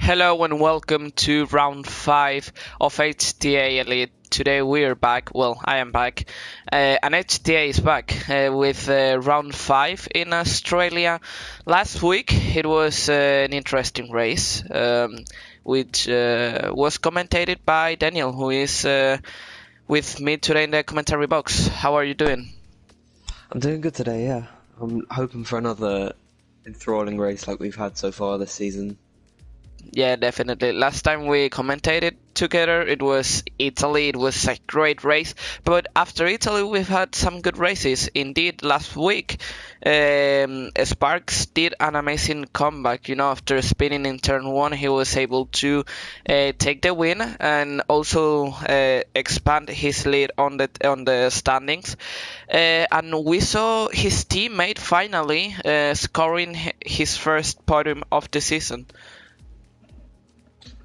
Hello and welcome to round 5 of HTA Elite. Today we are back, well I am back, and HTA is back with round 5 in Australia. Last week it was an interesting race, which was commentated by Daniel, who is with me today in the commentary box. How are you doing? I'm doing good today, yeah. I'm hoping for another enthralling race like we've had so far this season. Yeah, definitely. Last time we commentated together, it was Italy. It was a great race. But after Italy, we've had some good races. Indeed, last week, Sparks did an amazing comeback. You know, after spinning in turn 1, he was able to take the win and also expand his lead on the standings. And we saw his teammate finally scoring his first podium of the season.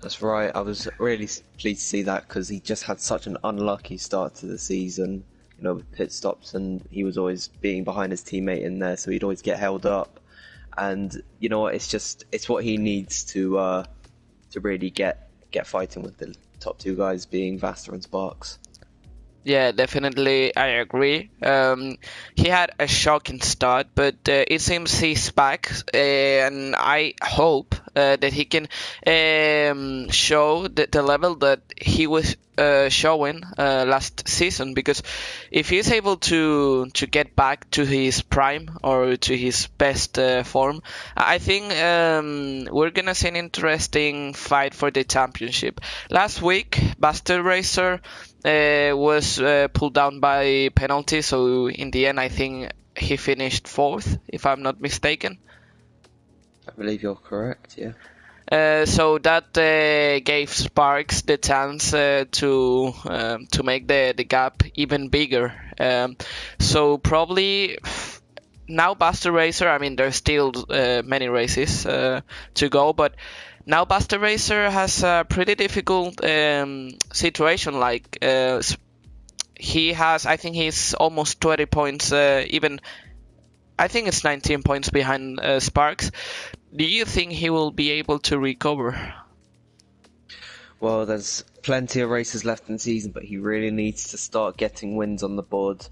That's right, I was really pleased to see that because he just had such an unlucky start to the season, with pit stops, and he was always being behind his teammate in there, so he'd always get held up. And you know what, it's what he needs to really get fighting with the top two guys being Vasta and Sparks. Yeah, definitely, I agree. He had a shocking start, but it seems he's back, and I hope that he can show the level that he was showing last season. Because if he's able to get back to his prime or to his best form, I think we're gonna see an interesting fight for the championship. Last week, Buster Racer was pulled down by penalty, so in the end I think he finished 4th, if I'm not mistaken. I believe you're correct, yeah. So that gave Sparks the chance to make the gap even bigger. So probably now Buster Racer, I mean there's still many races to go, but now Buster Racer has a pretty difficult situation. Like he has, I think he's almost 20 points, even I think it's 19 points behind Sparks. Do you think he will be able to recover? Well, there's plenty of races left in the season, but he really needs to start getting wins on the board.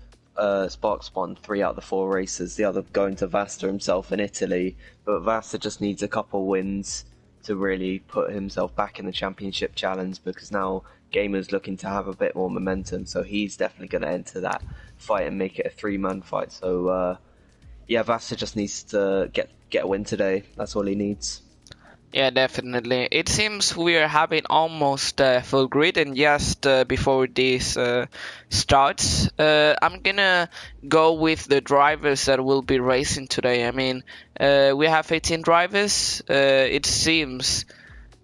Sparks won 3 out of the 4 races, the other going to Vasta himself in Italy, but Vasta just needs a couple wins to really put himself back in the championship challenge, because now Gamer's looking to have a bit more momentum, so he's definitely going to enter that fight and make it a 3-man fight. So yeah, Vasta just needs to get a win today. That's all he needs. Yeah, definitely. It seems we are having almost full grid, and just before this starts, I'm gonna go with the drivers that will be racing today. I mean, we have 18 drivers. It seems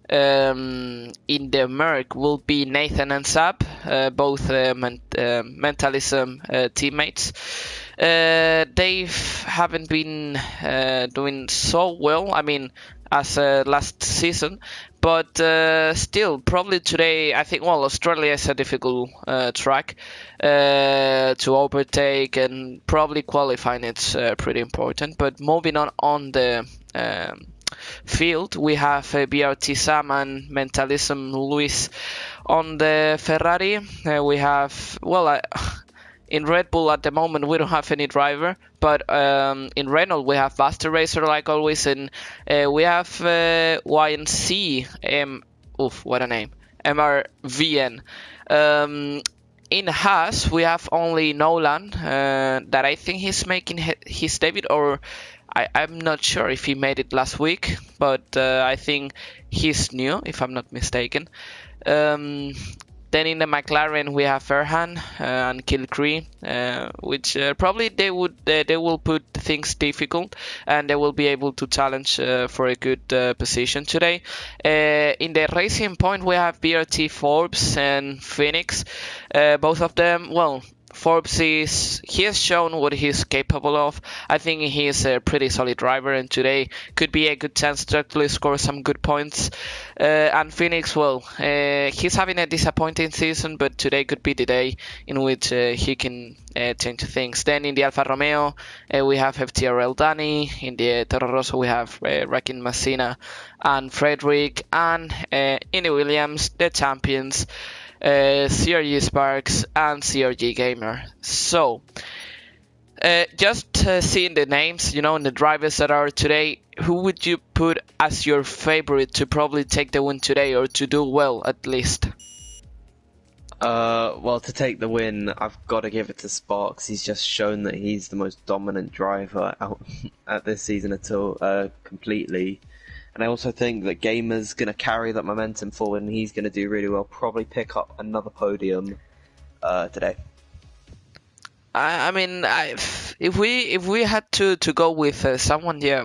in the Merc will be Nathan and Sab, both Mentalism teammates. They haven't been doing so well, I mean, as last season, but still, probably today, I think, well, Australia is a difficult track to overtake, and probably qualifying it's pretty important. But moving on the field, we have BRT Sam and Mentalism Luis on the Ferrari. We have, well, in Red Bull at the moment we don't have any driver, but in Renault we have Buster Racer like always, and we have YNC what a name, MRVN. In Haas we have only Nolan, that I think he's making his debut, or I'm not sure if he made it last week, but I think he's new, if I'm not mistaken. Then in the McLaren we have Ferhan and Kilcree, which probably they will put things difficult, and they will be able to challenge for a good position today. In the Racing Point we have BRT Forbes and Phoenix, both of them, well, Forbes he has shown what he's capable of. I think he's a pretty solid driver, and today could be a good chance to actually score some good points. And Phoenix, well, he's having a disappointing season, but today could be the day in which he can change things. Then in the Alfa Romeo, we have FTRL Danny. In the Toro Rosso, we have Rakin Messina and Frederick. And in the Williams, the champions, CRG Sparks and CRG Gamer. So, just seeing the names, and the drivers that are today, who would you put as your favorite to probably take the win today, or to do well at least? Well, to take the win, I've got to give it to Sparks. He's just shown that he's the most dominant driver out at this season completely. And I also think that Gamer's going to carry that momentum forward, and he's going to do really well. Probably pick up another podium today. I mean, if we had to go with someone, yeah,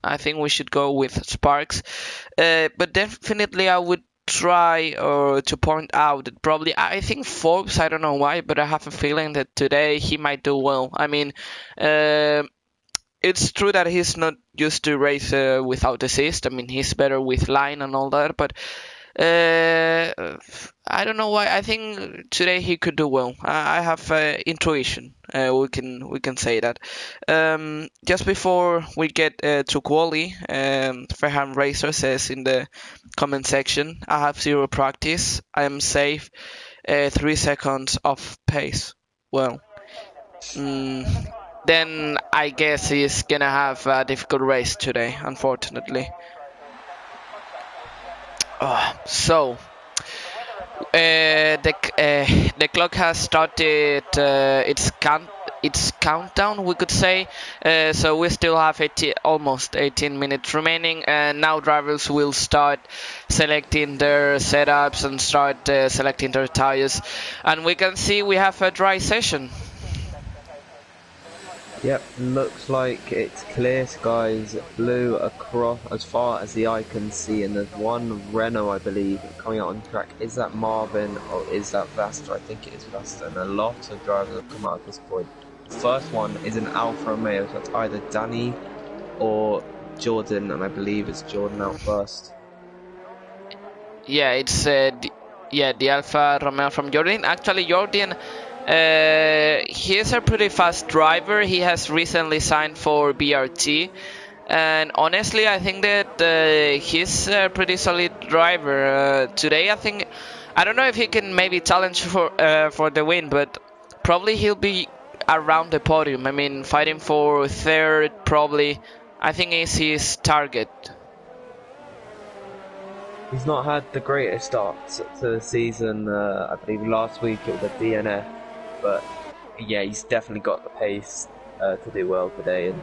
I think we should go with Sparks. But definitely, I would try to point out that probably I think Forbes. I don't know why, but I have a feeling that today he might do well. I mean, it's true that he's not used to race without assist. I mean, he's better with line and all that, but I don't know why. I think today he could do well. I have intuition. We can say that. Just before we get to quali, Ferhan Racer says in the comment section, "I have zero practice. I am safe. 3 seconds off pace." Well, then I guess he's gonna have a difficult race today, unfortunately. So the clock has started its countdown, we could say. So we still have almost 18 minutes remaining, and now drivers will start selecting their setups and start selecting their tires, and we can see we have a dry session. Yep, looks like it's clear skies, blue across as far as the eye can see, and there's one Renault, I believe, coming out on track. Is that Marvin or is that Vasta? I think it is Vasta, and a lot of drivers have come out at this point. The first one is an Alfa Romeo, so it's either Danny or Jordan, and I believe it's Jordan out first. Yeah, it's the Alfa Romeo from Jordan. Actually, Jordan, he is a pretty fast driver. He has recently signed for BRT, and honestly, I think that he's a pretty solid driver. Today, I don't know if he can maybe challenge for the win, but probably he'll be around the podium. I mean, fighting for third, probably. I think is his target. He's not had the greatest start to the season. I believe last week it was a DNF, but yeah, he's definitely got the pace to do well today. And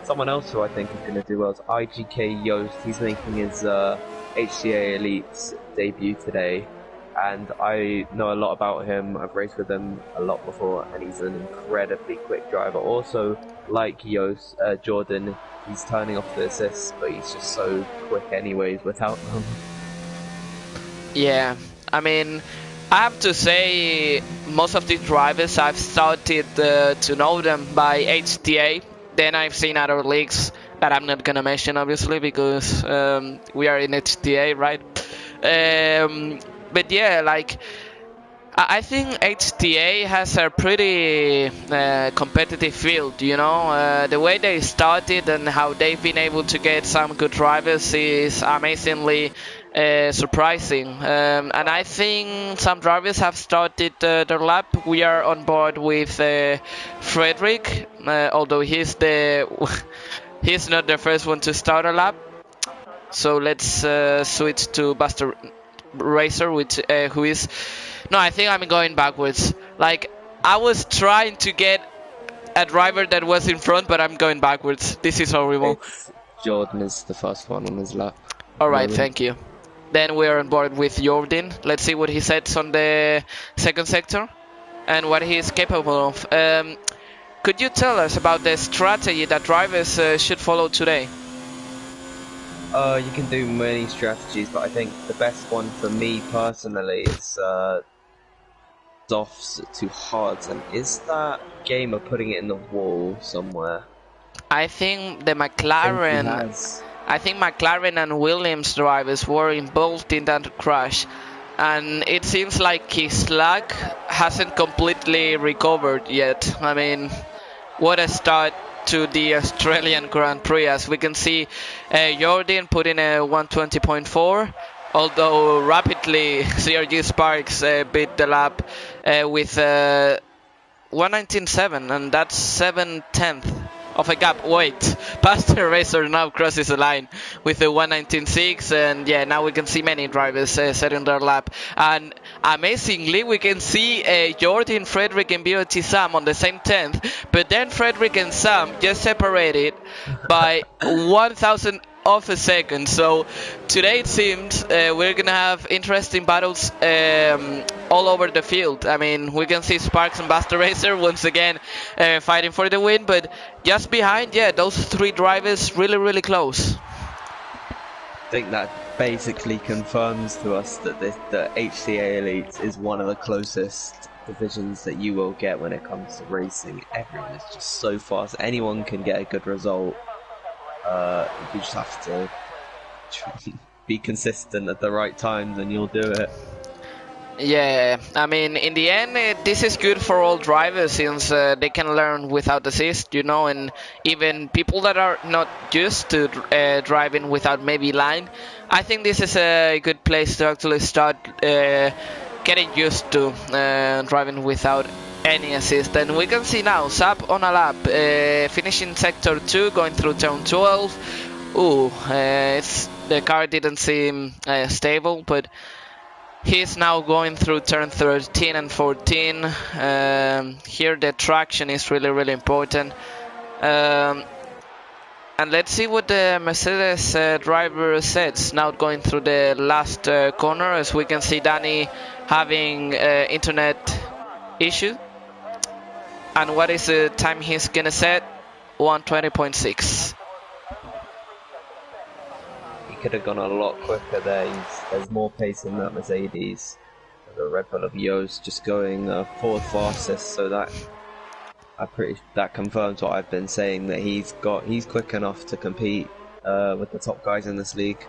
someone else who I think is going to do well is IGK Yost. He's making his HTA Elite's debut today, and I know a lot about him. I've raced with him a lot before, and he's an incredibly quick driver. Also, like Yost, Jordan, he's turning off the assists, but he's just so quick anyways without them. Yeah, I mean, I have to say, most of these drivers I've started to know them by HTA. Then I've seen other leagues that I'm not gonna mention, obviously, because we are in HTA, right? But yeah, like, I think HTA has a pretty competitive field, the way they started and how they've been able to get some good drivers is amazingly surprising. And I think some drivers have started their lap. We are on board with Frederick, although he's not the first one to start a lap. So let's switch to Buster Racer, who is... No, I think I'm going backwards. Like, I was trying to get a driver that was in front, but I'm going backwards. This is horrible. Jordan is the first one on his lap. Alright, thank you. Then we are on board with Jordan. Let's see what he sets on the second sector and what he is capable of. Could you tell us about the strategy that drivers should follow today? You can do many strategies, but I think the best one for me personally is softs too hard. And is that Gamer putting it in the wall somewhere? I think the I think he McLaren. has. I think McLaren and Williams drivers were involved in that crash, and it seems like his luck hasn't completely recovered yet. I mean, what a start to the Australian Grand Prix, as we can see Jordan put in a 120.4, although rapidly CRG Sparks beat the lap with 119.7, and that's 7/10 of a gap. Wait, Pastor Racer now crosses the line with a 119.6, and yeah, now we can see many drivers setting their lap. And amazingly, we can see Jordan, Frederick, and BOT Sam on the same 10th, but then Frederick and Sam just separated by 1,000 of a second. So today it seems we're gonna have interesting battles all over the field. I mean, we can see Sparks and Buster Racer once again fighting for the win, but just behind, yeah, those three drivers really close. I think that basically confirms to us that the HTA Elite is one of the closest divisions that you will get when it comes to racing. Everyone is just so fast. Anyone can get a good result. You just have to be consistent at the right times and you'll do it. Yeah, I mean, in the end, this is good for all drivers since they can learn without assist, you know, and even people that are not used to driving without maybe line. I think this is a good place to actually start getting used to driving without any assist. And we can see now Sap on a lap, finishing sector 2, going through turn 12. Ooh, the car didn't seem stable, but he's now going through turn 13 and 14. Here the traction is really important. And let's see what the Mercedes driver says. Now going through the last corner, as we can see Danny having internet issue. And what is the time he's gonna set? 120.6. Could have gone a lot quicker there. There's more pace in that Mercedes. The Red Bull of Yost just going forward fastest, so that confirms what I've been saying, that he's quick enough to compete with the top guys in this league.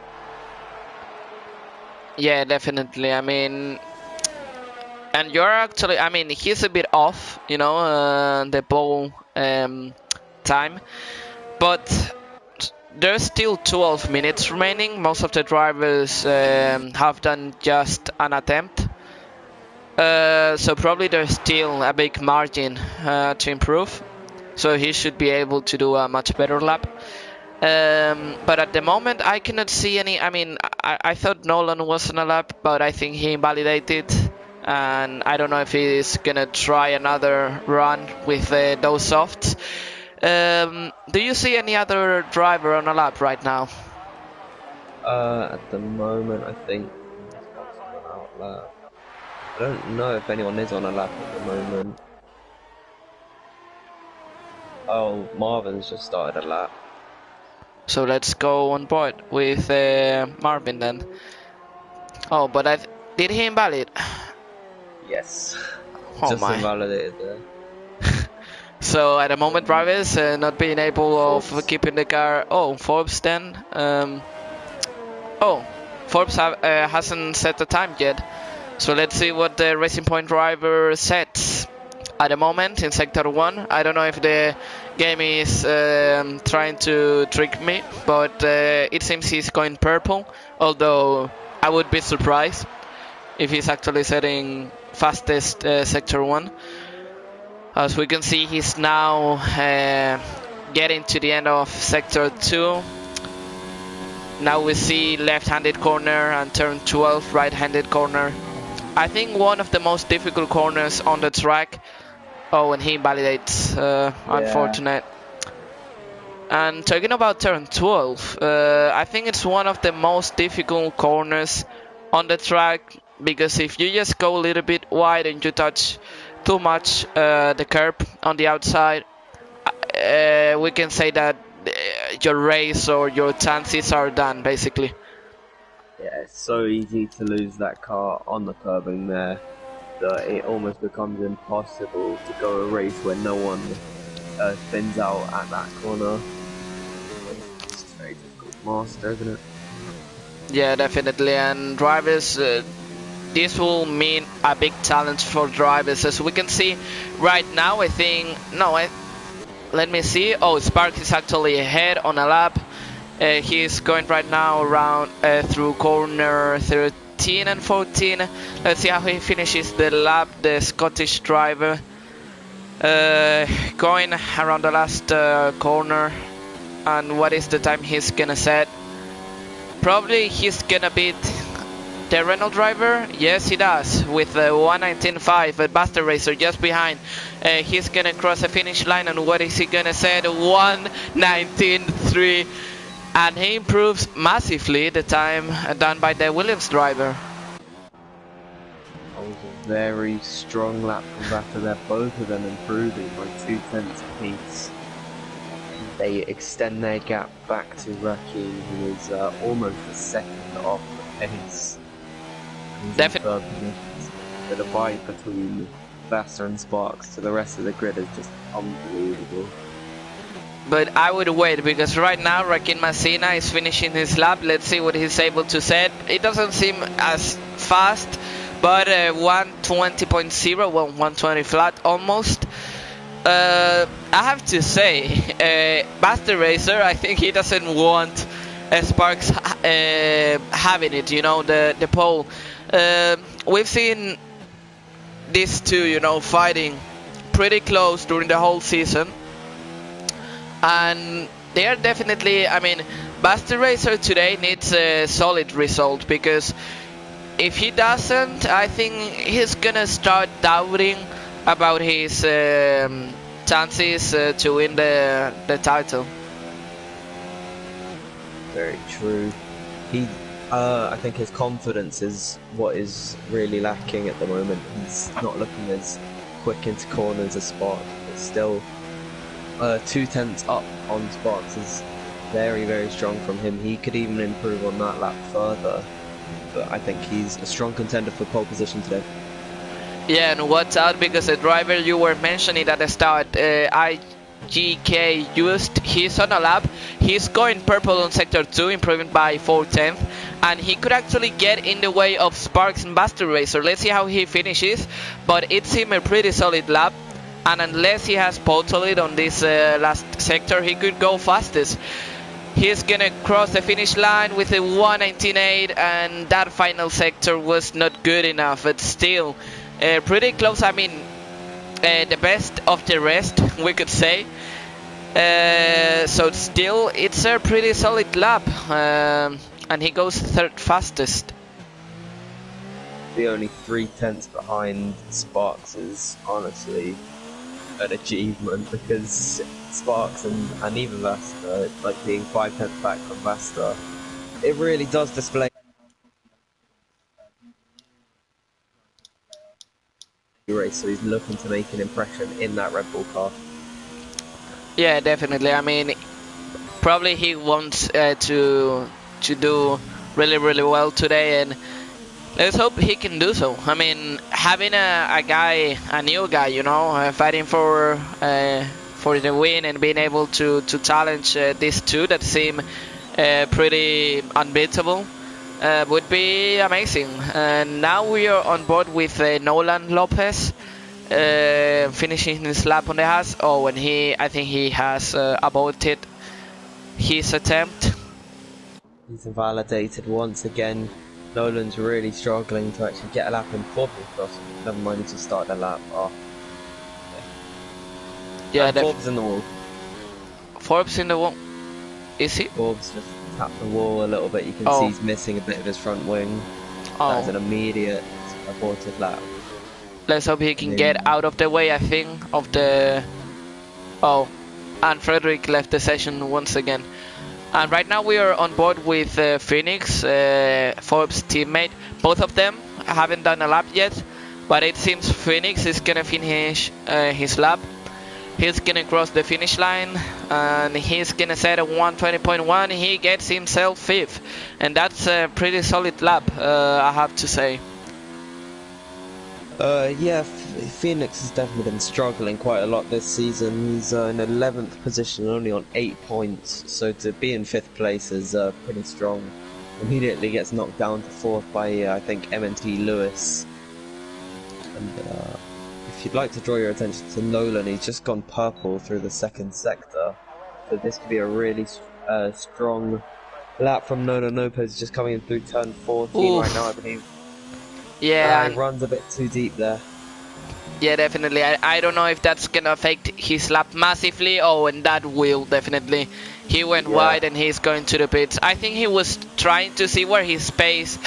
Yeah, definitely. I mean, and you're actually, I mean, he's a bit off, you know, the ball time, but there's still 12 minutes remaining. Most of the drivers have done just an attempt. So probably there's still a big margin to improve. So he should be able to do a much better lap. But at the moment I cannot see any. I mean, I thought Nolan was on a lap, but I think he invalidated. And I don't know if he's gonna try another run with those softs. Do you see any other driver on a lap right now? At the moment, I think out lap. I don't know if anyone is on a lap at the moment. Oh, Marvin's just started a lap. So let's go on board with Marvin then. Oh, but did he invalid? Yes. Oh just my. invalidated there. So at the moment, drivers not being able Forbes. of keeping the car. Oh, Forbes then. Oh, Forbes hasn't set the time yet. So let's see what the Racing Point driver sets at the moment in Sector 1. I don't know if the game is trying to trick me, but it seems he's going purple. Although I would be surprised if he's actually setting fastest Sector 1. As we can see, he's now getting to the end of Sector 2. Now we see left-handed corner and turn 12 right-handed corner. I think one of the most difficult corners on the track. Oh, and he invalidates. Unfortunate. And talking about turn 12, I think it's one of the most difficult corners on the track, because if you just go a little bit wide and you touch too much the curb on the outside, we can say that your race or your chances are done, basically. Yeah, it's so easy to lose that car on the curbing there. it almost becomes impossible to go a race where no one spins out at that corner. It's very difficult to master, isn't it? Yeah, definitely. And drivers, this will mean a big challenge for drivers. As we can see right now, I think, no, let me see. Oh, Spark is actually ahead on a lap. He's going right now around through corner 13 and 14. Let's see how he finishes the lap, the Scottish driver. Going around the last corner. And what is the time he's gonna set? Probably he's gonna beat the Renault driver. Yes, he does, with 1:19.5. But Buster Racer just behind. He's gonna cross the finish line, and what is he gonna set? 1:19.3. And he improves massively the time done by the Williams driver. That was a very strong lap from Vettel there, both of them improving by 2/10 apiece. They extend their gap back to Rakim, who is almost a second off the pace. Definitely. The divide between Vassar and Sparks to the rest of the grid is just unbelievable. But I would wait, because right now Rakim Messina is finishing his lap. Let's see what he's able to set. It doesn't seem as fast, but 1:20.0, well, 1:20 flat almost. I have to say, Buster Racer, I think he doesn't want Sparks having it, you know, the pole. We've seen these two, you know, fighting pretty close during the whole season. And they are definitely, I mean, Buster Racer today needs a solid result, because if he doesn't, I think he's gonna start doubting about his chances to win the title. Very true. I think his confidence is what is really lacking at the moment. He's not looking as quick into corners as Sparks, but still 2/10 up on Sparks is very, very strong from him. He could even improve on that lap further, but I think he's a strong contender for pole position today. Yeah, and watch out, because the driver you were mentioning at the start, IGK used, he's on a lap. He's going purple on sector 2, improving by 4/10, and he could actually get in the way of Sparks and Buster Racer. Let's see how he finishes, but it seemed a pretty solid lap, and unless he has pole solid on this last sector, he could go fastest. He's gonna cross the finish line with a 1:19.8, and that final sector was not good enough, but still pretty close. I mean, the best of the rest, we could say. So still, it's a pretty solid lap, and he goes third fastest. The only 3/10 behind Sparks is honestly an achievement, because Sparks and even Vasta, like being 5/10 back from Vasta, it really does display race, so he's looking to make an impression in that Red Bull car. Yeah, definitely. I mean, probably he wants to do really, really well today, and let's hope he can do so. I mean, having a new guy, you know, fighting for the win, and being able to challenge these two that seem pretty unbeatable, would be amazing. And now we are on board with Nolan Lopez, finishing his lap on the Haas. Oh, and I think he has aborted his attempt. He's invalidated once again. Nolan's really struggling to actually get a lap in Forbes across. Never mind to start the lap off. Yeah, Forbes in the wall. Forbes in the wall. Is he? Forbes just tapped the wall a little bit. You can see he's missing a bit of his front wing. That's an immediate aborted lap. Let's hope he can get out of the way, I think, of the... Oh, and Frederick left the session once again. And right now we are on board with Phoenix, Forbes' teammate. Both of them haven't done a lap yet, but it seems Phoenix is gonna finish his lap. He's gonna cross the finish line, and he's gonna set a 1:20.1. He gets himself 5th, and that's a pretty solid lap, I have to say. Yeah, Phoenix has definitely been struggling quite a lot this season. He's in 11th position, only on 8 points, so to be in 5th place is pretty strong. Immediately gets knocked down to 4th by, I think, MNT Lewis. And if you'd like to draw your attention to Nolan, he's just gone purple through the second sector. So this could be a really strong lap from Nolan Lopez, just coming in through turn 14 right now, I believe. Yeah, He runs a bit too deep there. yeah, definitely. I don't know if that's gonna affect his lap massively. Oh, and that will definitely. He went wide and he's going to the pits. I think he was trying to see where his space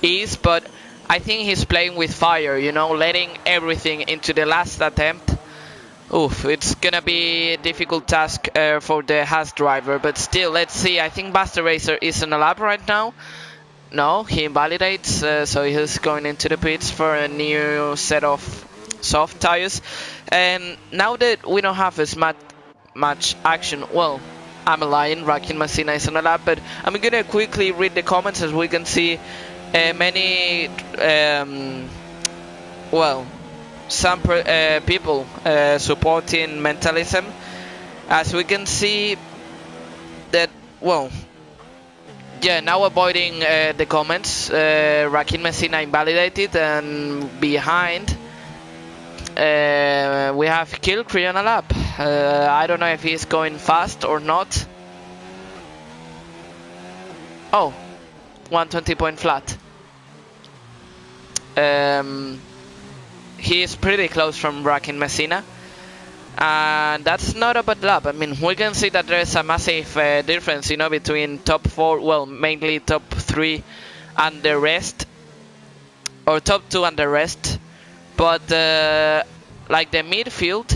is, but I think he's playing with fire, you know, letting everything into the last attempt. Oof, it's gonna be a difficult task for the Haas driver, but still, let's see. I think Buster Racer is on a lap right now. No, he invalidates, so he's going into the pits for a new set of soft tires. And now that we don't have as much action, well, I'm lying, Rakin Messina is on a lap, but I'm gonna quickly read the comments as we can see many, well, some people supporting mentalism. As we can see that, well, yeah, now avoiding the comments, Rakin Messina invalidated, and behind we have Kilcree on a lap. I don't know if he's going fast or not. Oh, 120 point flat. He is pretty close from Rakin Messina. And that's not a bad lap. I mean, we can see that there's a massive difference, you know, between top 4, well, mainly top 3 and the rest, or top 2 and the rest. But like the midfield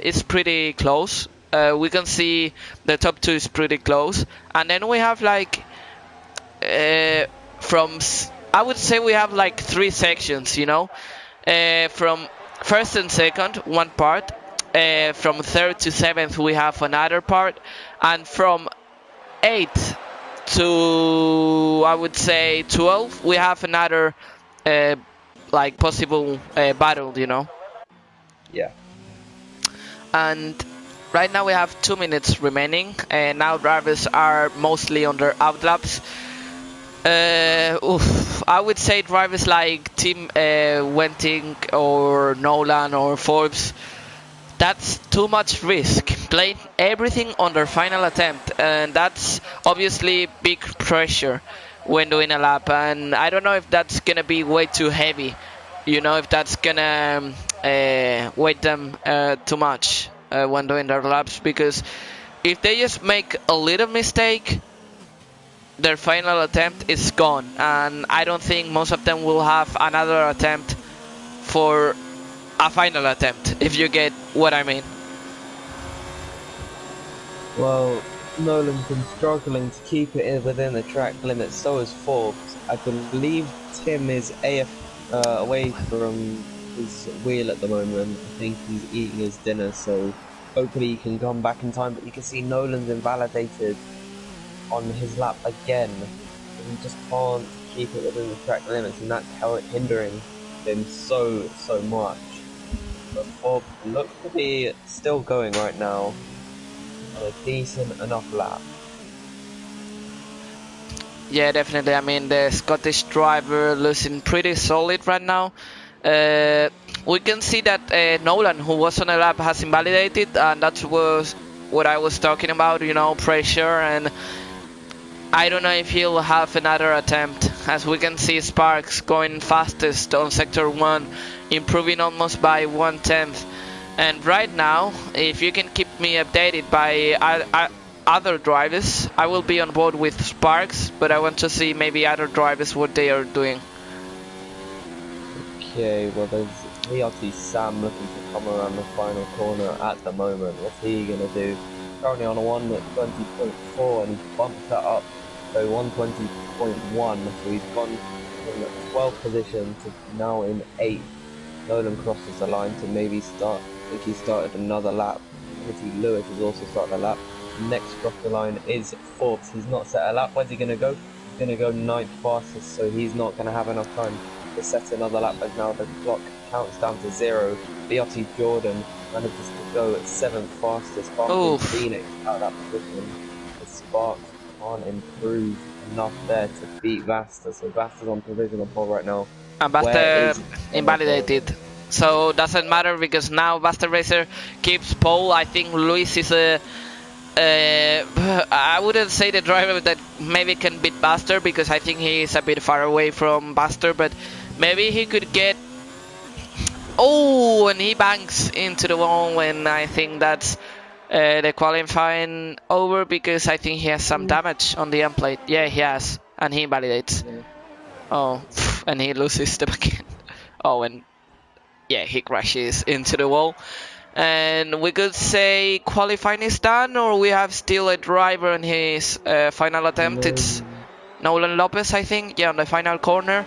is pretty close. We can see the top 2 is pretty close, and then we have like I would say we have like 3 sections, you know, from first and second, one part. From 3rd to 7th we have another part, and from 8th to, I would say, 12 we have another like possible battle, you know. Yeah. And right now we have 2 minutes remaining, and now drivers are mostly on their outlaps. I would say drivers like Tim Wenting or Nolan or Forbes, that's too much risk, playing everything on their final attempt, and that's obviously big pressure when doing a lap. And I don't know if that's gonna be way too heavy, you know, if that's gonna weight them too much when doing their laps, because if they just make a little mistake, their final attempt is gone, and I don't think most of them will have another attempt for a final attempt, if you get what I mean. Well, Nolan's been struggling to keep it within the track limit, so is Forbes. I believe Tim is away from his wheel at the moment. I think he's eating his dinner, so hopefully he can come back in time. But you can see Nolan's invalidated on his lap again. He just can't keep it within the track limits, and that's how it's hindering him so much. But Forbes looks to be still going right now on a decent enough lap. Yeah, definitely. I mean, the Scottish driver looking pretty solid right now. We can see that Nolan, who was on a lap, has invalidated, and that was what I was talking about, you know, pressure. And I don't know if he'll have another attempt. As we can see, Sparks going fastest on sector 1, improving almost by 1/10. And right now, if you can keep me updated by other drivers, I will be on board with Sparks, but I want to see maybe other drivers what they are doing. Okay, well there's VRT Sam looking to come around the final corner at the moment. What's he going to do? Currently on a 120.4, and he's bumped that up to 120.1, so he's gone from 12th position to now in 8th. Nolan crosses the line to maybe start. I think he started another lap. Timothy Lewis has also started a lap. Next across the line is Forbes. He's not set a lap. Where's he going to go? He's going to go 9th fastest, so he's not going to have enough time to set another lap, as now the clock counts down to 0. BRT Jordan manages to go at 7th fastest, bumping Oof. Phoenix out of that position. The Sparks can't improve enough there to beat Vasta, so Vasta's on provisional pole right now. And Where Buster is he gonna go? invalidated. So doesn't matter because now Buster Racer keeps pole. I think Luis is a I wouldn't say the driver that maybe can beat Buster because I think he is a bit far away from Buster, but maybe he could get. Oh, and he bangs into the wall, and I think that's the qualifying over because I think he has some damage on the end plate. Yeah, he has, and he invalidates. Yeah. Oh, and he loses the backend. Oh, and yeah, he crashes into the wall. And we could say qualifying is done, or we have still a driver in his final attempt. It's Nolan Lopez, I think. Yeah, on the final corner.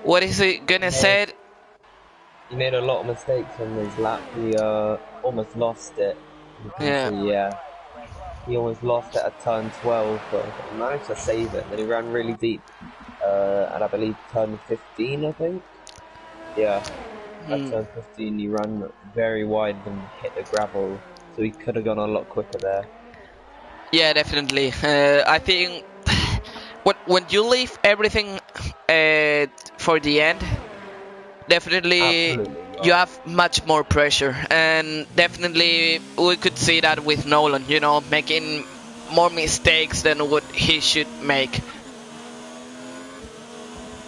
What is he gonna say? He made a lot of mistakes on his lap. He almost lost it. You can Yeah. see, yeah. He almost lost it at turn 12, but he managed to save it. Then he ran really deep. And I believe turn 15, I think. Yeah. At turn 15, he ran very wide and hit the gravel. So he could have gone a lot quicker there. Yeah, definitely. I think when you leave everything for the end, definitely Absolutely. you have much more pressure, and definitely we could see that with Nolan, you know, making more mistakes than what he should make.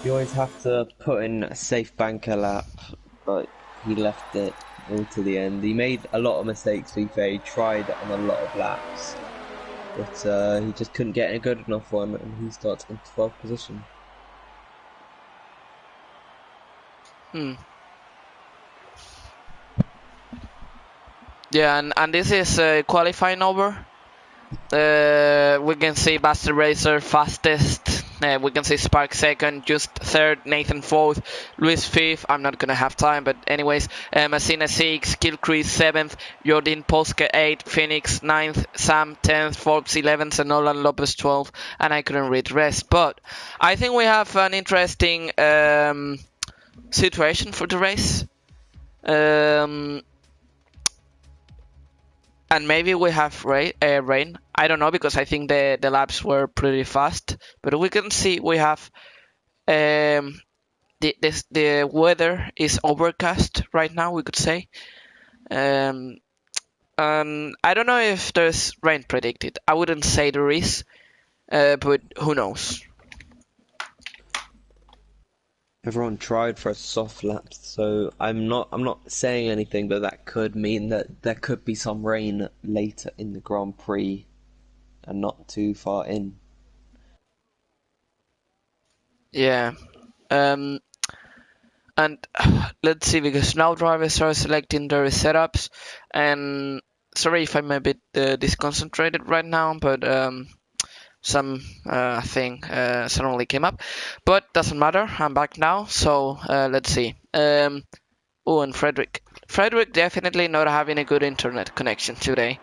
You always have to put in a safe banker lap, but he left it all to the end. He made a lot of mistakes, to be fair. He tried on a lot of laps, but he just couldn't get a good enough one, and he starts in 12th position. Yeah, and this is qualifying over. We can see Buster Racer fastest. We can see Spark second, just third, Nathan fourth, Luis fifth. I'm not gonna have time, but anyways, Messina 6, Kilcrease 7th, Jordan Polska 8th, Phoenix 9th, Sam 10th, Forbes 11th, and Nolan Lopez 12th. And I couldn't read the rest, but I think we have an interesting situation for the race. And maybe we have rain. I don't know because I think the laps were pretty fast. But we can see we have the weather is overcast right now. We could say. And I don't know if there's rain predicted. I wouldn't say there is, but who knows? Everyone tried for a soft lap, so I'm not saying anything, but that could mean that there could be some rain later in the Grand Prix, and not too far in. Yeah. And let's see, because now drivers are selecting their setups, and sorry if I'm a bit disconcentrated right now, but some thing suddenly came up, but doesn't matter. I'm back now, so let's see. Oh, and Frederick definitely not having a good internet connection today.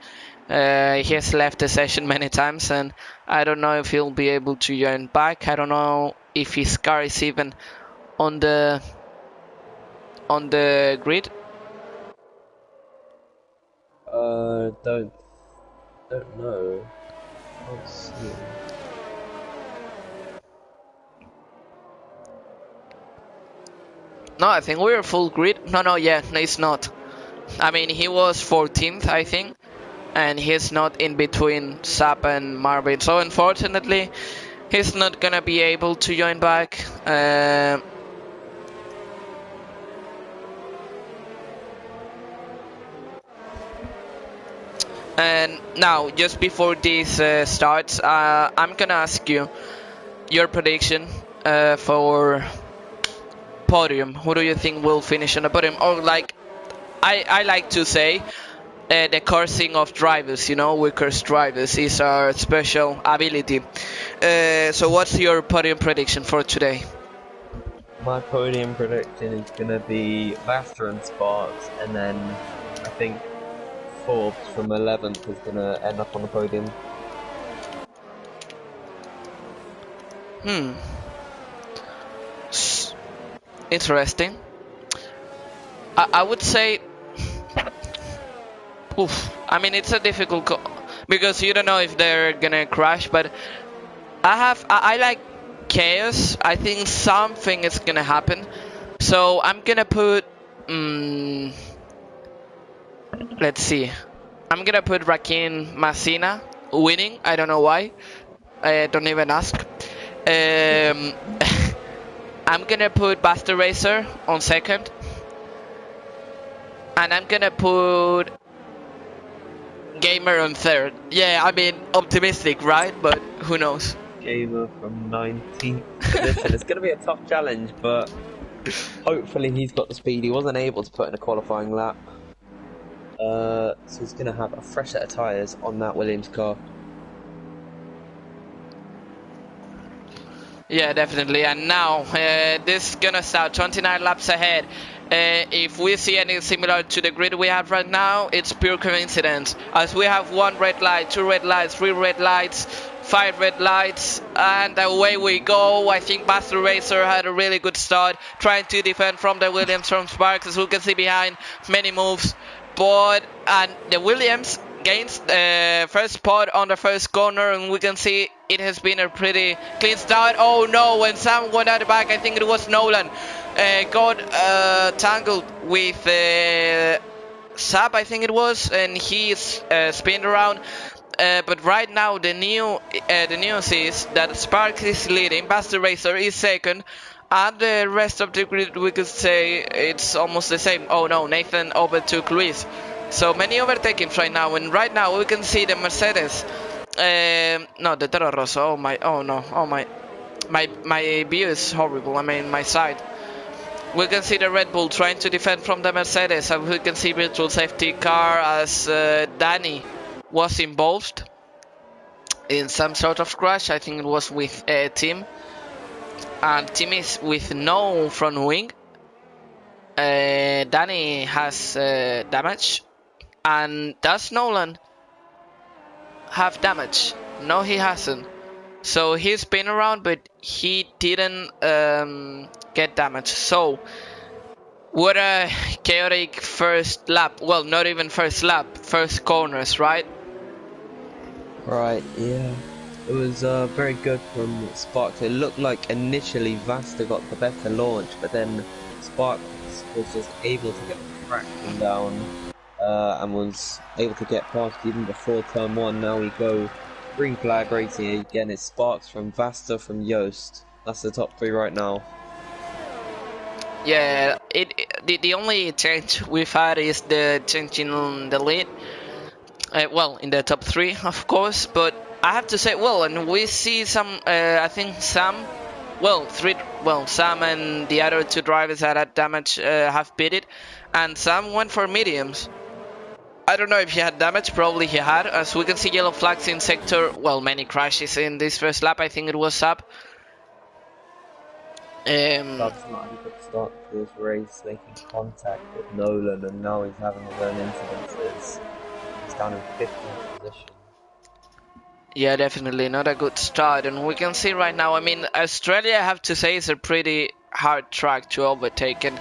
He has left the session many times, and I don't know if he'll be able to join back. I don't know if his car is even on the grid. Don't know. Can't see. No, I think we're full grid. No, yeah, no, it's not. I mean, he was 14th, I think, and he's not in between Sap and Marvin. So unfortunately, he's not gonna be able to join back. And now, just before this starts, I'm gonna ask you your prediction for podium. Who do you think will finish on the podium? Or like, I like to say, the coursing of drivers, you know, we curse drivers is our special ability. So what's your podium prediction for today? My podium prediction is gonna be Vasta and Sparks, and then I think Forbes from 11th is gonna end up on the podium. Interesting. I would say, oof. I mean, it's a difficult because you don't know if they're gonna crash. But I like chaos. I think something is gonna happen. So I'm gonna put. Let's see. I'm gonna put Rakin Masina winning. I don't know why. I don't even ask. Um, I'm gonna put Buster Racer on second. And I'm gonna put Gamer on third. Yeah, I mean, optimistic, right? But who knows? Gamer from 19th. Listen, it's going to be a tough challenge, but hopefully he's got the speed. He wasn't able to put in a qualifying lap. So he's going to have a fresh set of tyres on that Williams car. Yeah, definitely. And now, this is gonna start 29 laps ahead. If we see anything similar to the grid we have right now, it's pure coincidence. As we have 1 red light, 2 red lights, 3 red lights, 5 red lights, and away we go. I think Buster Racer had a really good start, trying to defend from the Williams from Sparks, as we can see behind, many moves. And the Williams gains the first spot on the first corner, and we can see it has been a pretty clean start. Oh no, when Sam went out the back, I think it was Nolan, got tangled with Sab, I think it was, and he spinned around. But right now the news is that Sparks is leading, Buster Racer is second, and the rest of the grid we could say it's almost the same. Oh no, Nathan overtook Luis. So many overtakings right now, and right now we can see the Mercedes. No, the Toro Rosso. Oh no, my view is horrible. I mean, my side. We can see the Red Bull trying to defend from the Mercedes, and we can see virtual safety car as Danny was involved in some sort of crash. I think it was with Tim, and Tim is with no front wing. Danny has damage, and does Nolan have damage? No, he hasn't. So he's been around, but he didn't get damage. So what a chaotic first lap. Well, not even first lap, first corners, right? Right, yeah. It was very good from Sparks. It looked like initially Vasta got the better launch, but then Sparks was just able to get the traction down and was able to get past even before turn 1. Now we go green flag racing again. It's Sparks from Vasta from Yost. That's the top 3 right now. Yeah, the only change we've had is the change in the lead. Well, in the top 3, of course, but I have to say, well, and we see some, I think Sam, Sam and the other 2 drivers that had damage have beat it, and Sam went for mediums. I don't know if he had damage, probably he had, as we can see yellow flags in sector, well, many crashes in this first lap, I think it was up. That's not a good start to this race, making contact with Nolan, and now he's having his own incidences. He's down in 15th position. Yeah, definitely not a good start, and we can see right now, I mean, Australia, I have to say, is a pretty hard track to overtake, and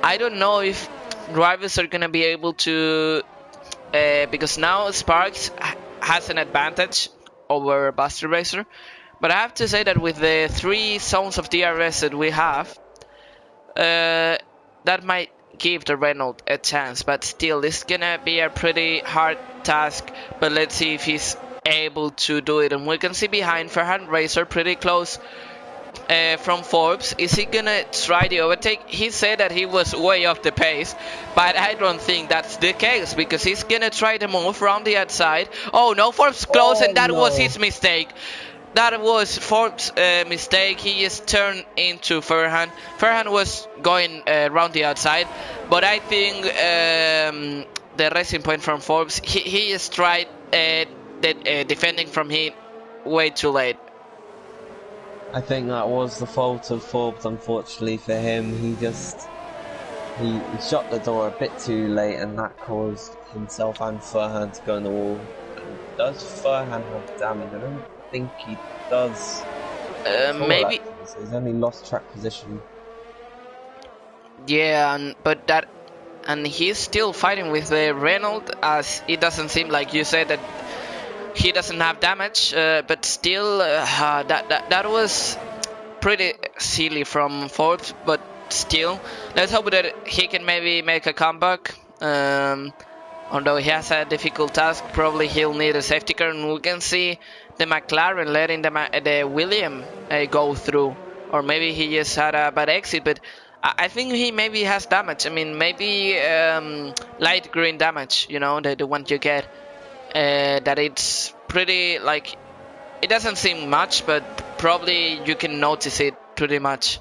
I don't know if drivers are gonna be able to, because now Sparks has an advantage over Buster Racer, but I have to say that with the 3 zones of DRS that we have, that might give the Renault a chance, but still, it's gonna be a pretty hard task, but let's see if he's able to do it. And we can see behind Farhan Racer pretty close from Forbes. Is he gonna try the overtake? He said that he was way off the pace, but I don't think that's the case, because he's gonna try to move around the outside. Oh no, Forbes close, and that was his mistake. That was Forbes' mistake. He just turned into Farhan. Farhan was going around the outside, but I think the racing point from Forbes, he just tried defending from him way too late. I think that was the fault of Forbes, unfortunately for him. He shut the door a bit too late, and that caused himself and Farhan to go in the wall. Does Farhan have damage? I don't think he does. Maybe. He's only lost track position. Yeah, and he's still fighting with the Renault, as it doesn't seem like you said that he doesn't have damage, but still, that was pretty silly from Forbes, but still, let's hope that he can maybe make a comeback. Although he has a difficult task, probably he'll need a safety car, and we can see the McLaren letting the William go through, or maybe he just had a bad exit. But I think he maybe has damage. I mean, maybe light green damage. You know, the one you get. That it's pretty like it doesn't seem much, but probably you can notice it pretty much.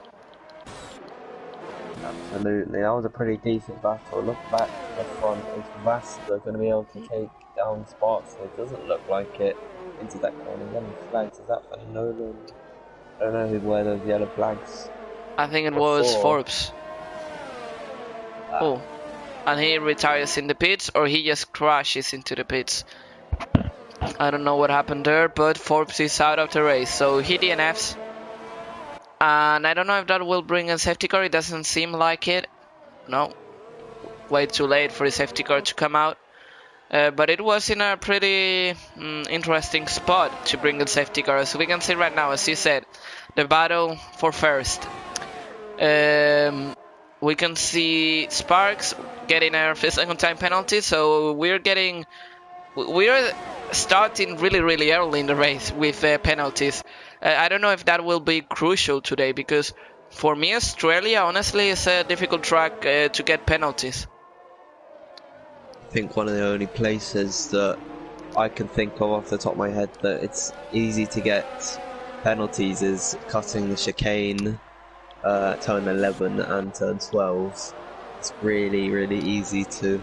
Absolutely, that was a pretty decent battle. Look back to the front, is Vasta going to be able to take down Sparks? It doesn't look like it. Into that corner, yellow flags, is that for Nolan? I don't know where those yellow flags. I think it was Forbes. Oh, and he retires in the pits, or he just crashes into the pits. I don't know what happened there, but Forbes is out of the race, so he DNFs. And I don't know if that will bring a safety car, it doesn't seem like it. No, way too late for the safety car to come out. But it was in a pretty interesting spot to bring the safety car. So we can see right now, as you said, the battle for first. We can see Sparks getting a second time penalty, so we're starting really early in the race with penalties. I don't know if that will be crucial today, because for me Australia honestly is a difficult track to get penalties. I think one of the only places that I can think of off the top of my head that it's easy to get penalties is cutting the chicane, turn 11 and turn 12. It's really easy to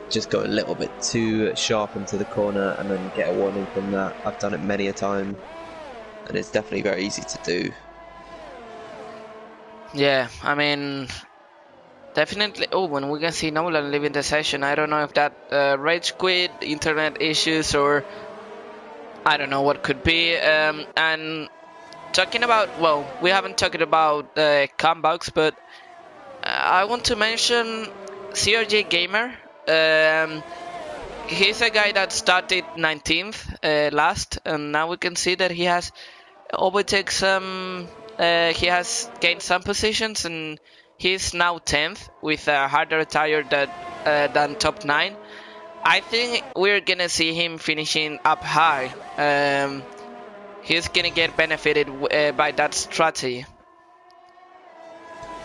just go a little bit too sharp into the corner and then get a warning from that. I've done it many a time, and it's definitely very easy to do. Yeah, I mean, definitely. Oh, when we can see Nolan leaving the session, I don't know if that rage quit, internet issues, or I don't know what could be. And talking about, well, we haven't talked about comebacks, but I want to mention CRJ Gamer. He's a guy that started 19th last, and now we can see that he has overtaken some. He has gained some positions, and he's now 10th with a harder tire than top 9. I think we're gonna see him finishing up high. He's gonna get benefited by that strategy.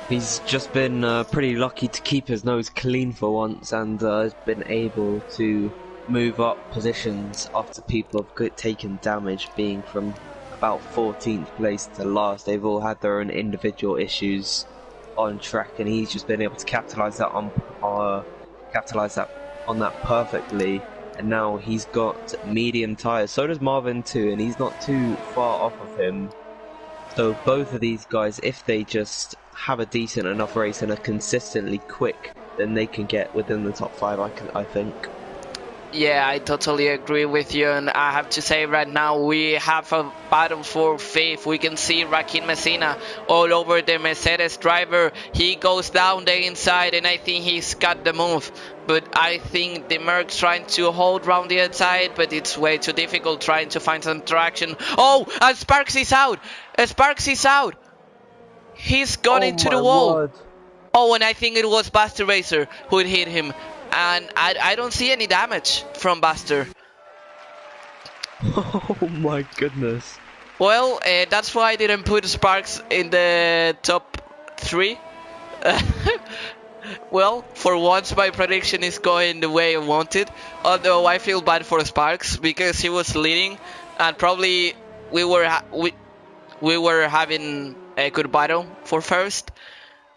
He's just been pretty lucky to keep his nose clean for once, and has been able to move up positions after people have taken damage, being from about 14th place to last. They've all had their own individual issues on track, and he's just been able to capitalise that on that perfectly. And now he's got medium tyres. So does Marvin too, and he's not too far off of him. So both of these guys, if they just have a decent enough race and are consistently quick, then they can get within the top 5, I think. Yeah, I totally agree with you, and I have to say right now we have a battle for fifth. We can see Joaquin Messina all over the Mercedes driver. He goes down the inside, and I think he's got the move. But I think the Merc's trying to hold round the outside, but it's way too difficult trying to find some traction. Oh, and Sparks is out! Sparks is out! He's gone into the wall. Word. Oh, and I think it was Buster Racer who hit him. And I don't see any damage from Buster. Oh my goodness. Well, that's why I didn't put Sparks in the top 3. Well, for once my prediction is going the way I wanted. Although I feel bad for Sparks because he was leading, and probably we were having a good battle for first.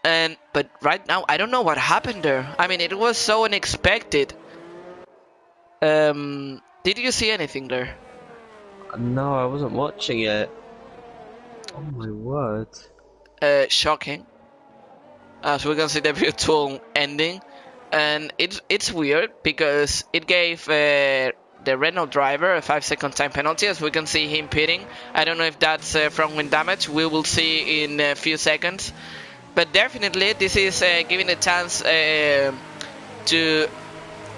But right now I don't know what happened there. I mean, it was so unexpected. Did you see anything there? No, I wasn't watching it. Oh my word. Shocking. As we can see the virtual ending, and it's weird because it gave the Renault driver a 5-second time penalty, as we can see him pitting. I don't know if that's front wing damage. We will see in a few seconds. But definitely this is giving a chance to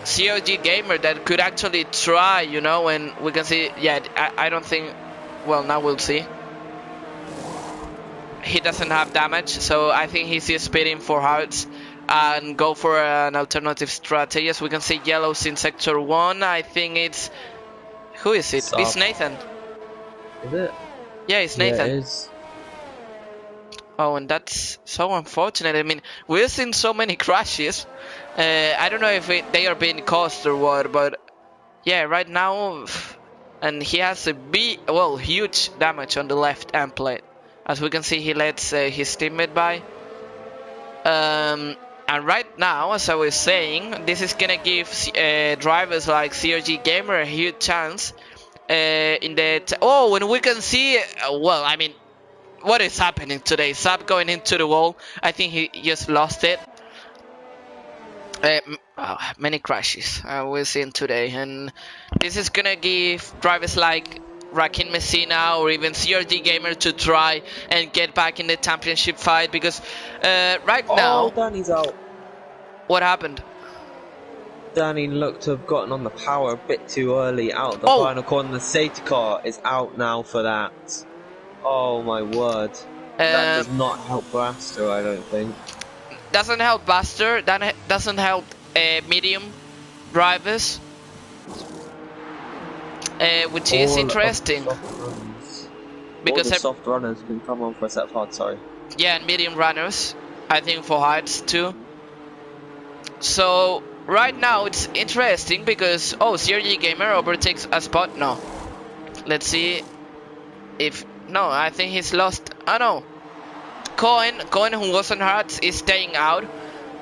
COG Gamer that could actually try, you know, and we can see, yeah, I don't think, well, now we'll see. He doesn't have damage, so I think he's just speeding for hearts and go for an alternative strategy. As we can see, yellows in sector 1. I think it's, who is it? Sub. It's Nathan. Is it? Yeah, it's Nathan. Yeah, it is. Oh, and that's so unfortunate. I mean, we've seen so many crashes. I don't know if they are being caused or what, but yeah, right now, and he has a huge damage on the left end plate. As we can see, he lets his teammate by. And right now, as I was saying, this is gonna give drivers like CRG Gamer a huge chance in the. And we can see, well, I mean, what is happening today? Sab going into the wall. I think he just lost it. Many crashes we're seeing today, and this is gonna give drivers like Rakin Messina or even CRG Gamer to try and get back in the championship fight, because right now, Danny's out. what happened? Danny looked to have gotten on the power a bit too early out of the final corner. The safety car is out now for that. Oh my word. That does not help Blaster, I don't think. Doesn't help Buster, that doesn't help medium drivers, which is interesting. Because all the soft runners can come on for a set of hard, sorry. Yeah, and medium runners, I think for hards too. So right now it's interesting because CRG Gamer overtakes a spot. No, let's see if I think he's lost. Oh no, Cohen who was on hards is staying out.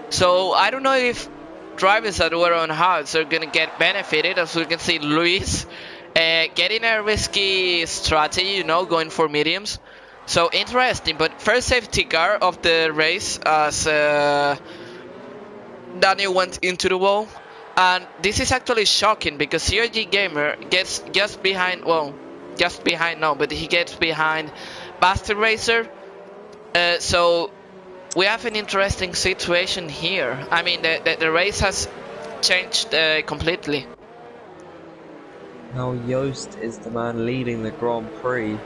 So I don't know if drivers that were on hards are gonna get benefited. As we can see, Luis getting a risky strategy, you know, going for mediums. So interesting, but first safety car of the race as Daniel went into the wall. And this is actually shocking because CRG Gamer gets just behind, but he gets behind Buster Racer. So we have an interesting situation here. I mean, the race has changed completely. Now Joost is the man leading the Grand Prix.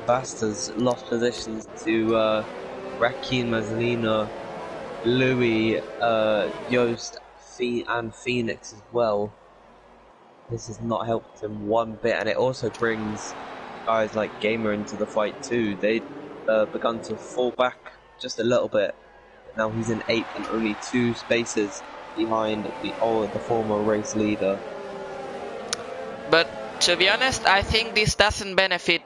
Buster's lost positions to Rakin Mazlina, Louis, Joost, and Phoenix as well. This has not helped him one bit, and it also brings guys like Gamer into the fight too. They'd begun to fall back just a little bit. Now he's in 8th and only 2 spaces behind the former race leader. But to be honest, I think this doesn't benefit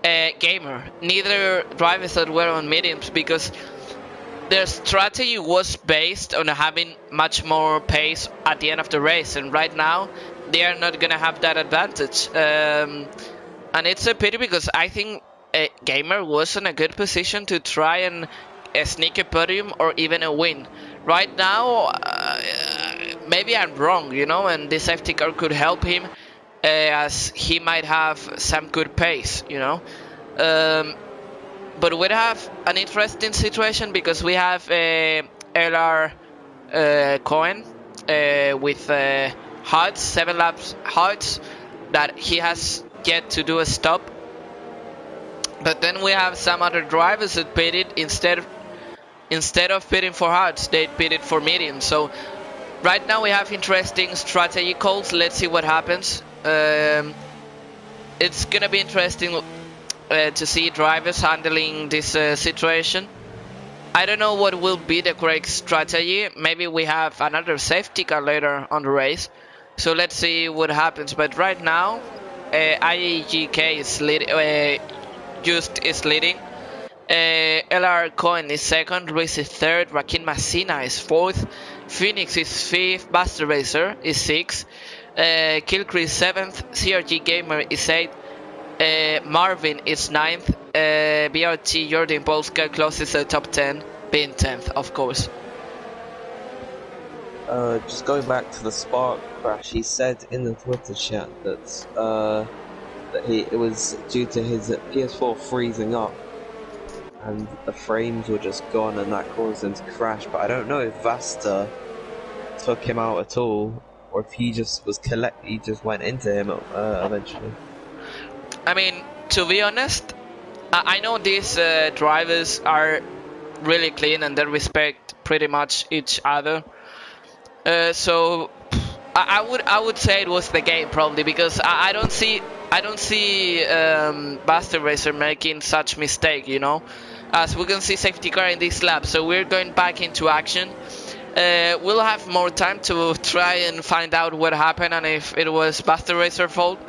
Gamer, neither drivers that were on mediums, because their strategy was based on having much more pace at the end of the race, and right now they are not gonna have that advantage. And it's a pity because I think Gamer was in a good position to try and sneak a podium or even a win. Right now, maybe I'm wrong, you know, and the safety car could help him as he might have some good pace, you know. But we have an interesting situation because we have LR Cohen with hards, 7 laps hards, that he has yet to do a stop. But then we have some other drivers that pitted instead of pitting for hards, they pitted for medium. So right now we have interesting strategy calls. Let's see what happens. It's gonna be interesting to see drivers handling this situation. I don't know what will be the correct strategy. Maybe we have another safety car later on the race. So let's see what happens. But right now, IAGK is leading. Just is leading. LR Cohen is 2nd, Luis is 3rd, Rakin Messina is 4th, Phoenix is 5th, Buster Racer is 6th, Kilcree is 7th, CRG Gamer is 8th, Marvin is 9th, BRT Jordan Polska closes the top 10, being 10th, of course. Just going back to the Spark crash, he said in the Twitter chat that it was due to his PS4 freezing up. and the frames were just gone, and that caused him to crash. But I don't know if Vasta took him out at all, or if he just was he just went into him eventually. I mean, to be honest, I know these drivers are really clean and they respect pretty much each other. So I would say it was the game probably, because I don't see Buster Racer making such mistake, you know. As we can see safety car in this lap, so we're going back into action. We'll have more time to try and find out what happened and if it was Buster Racer's fault.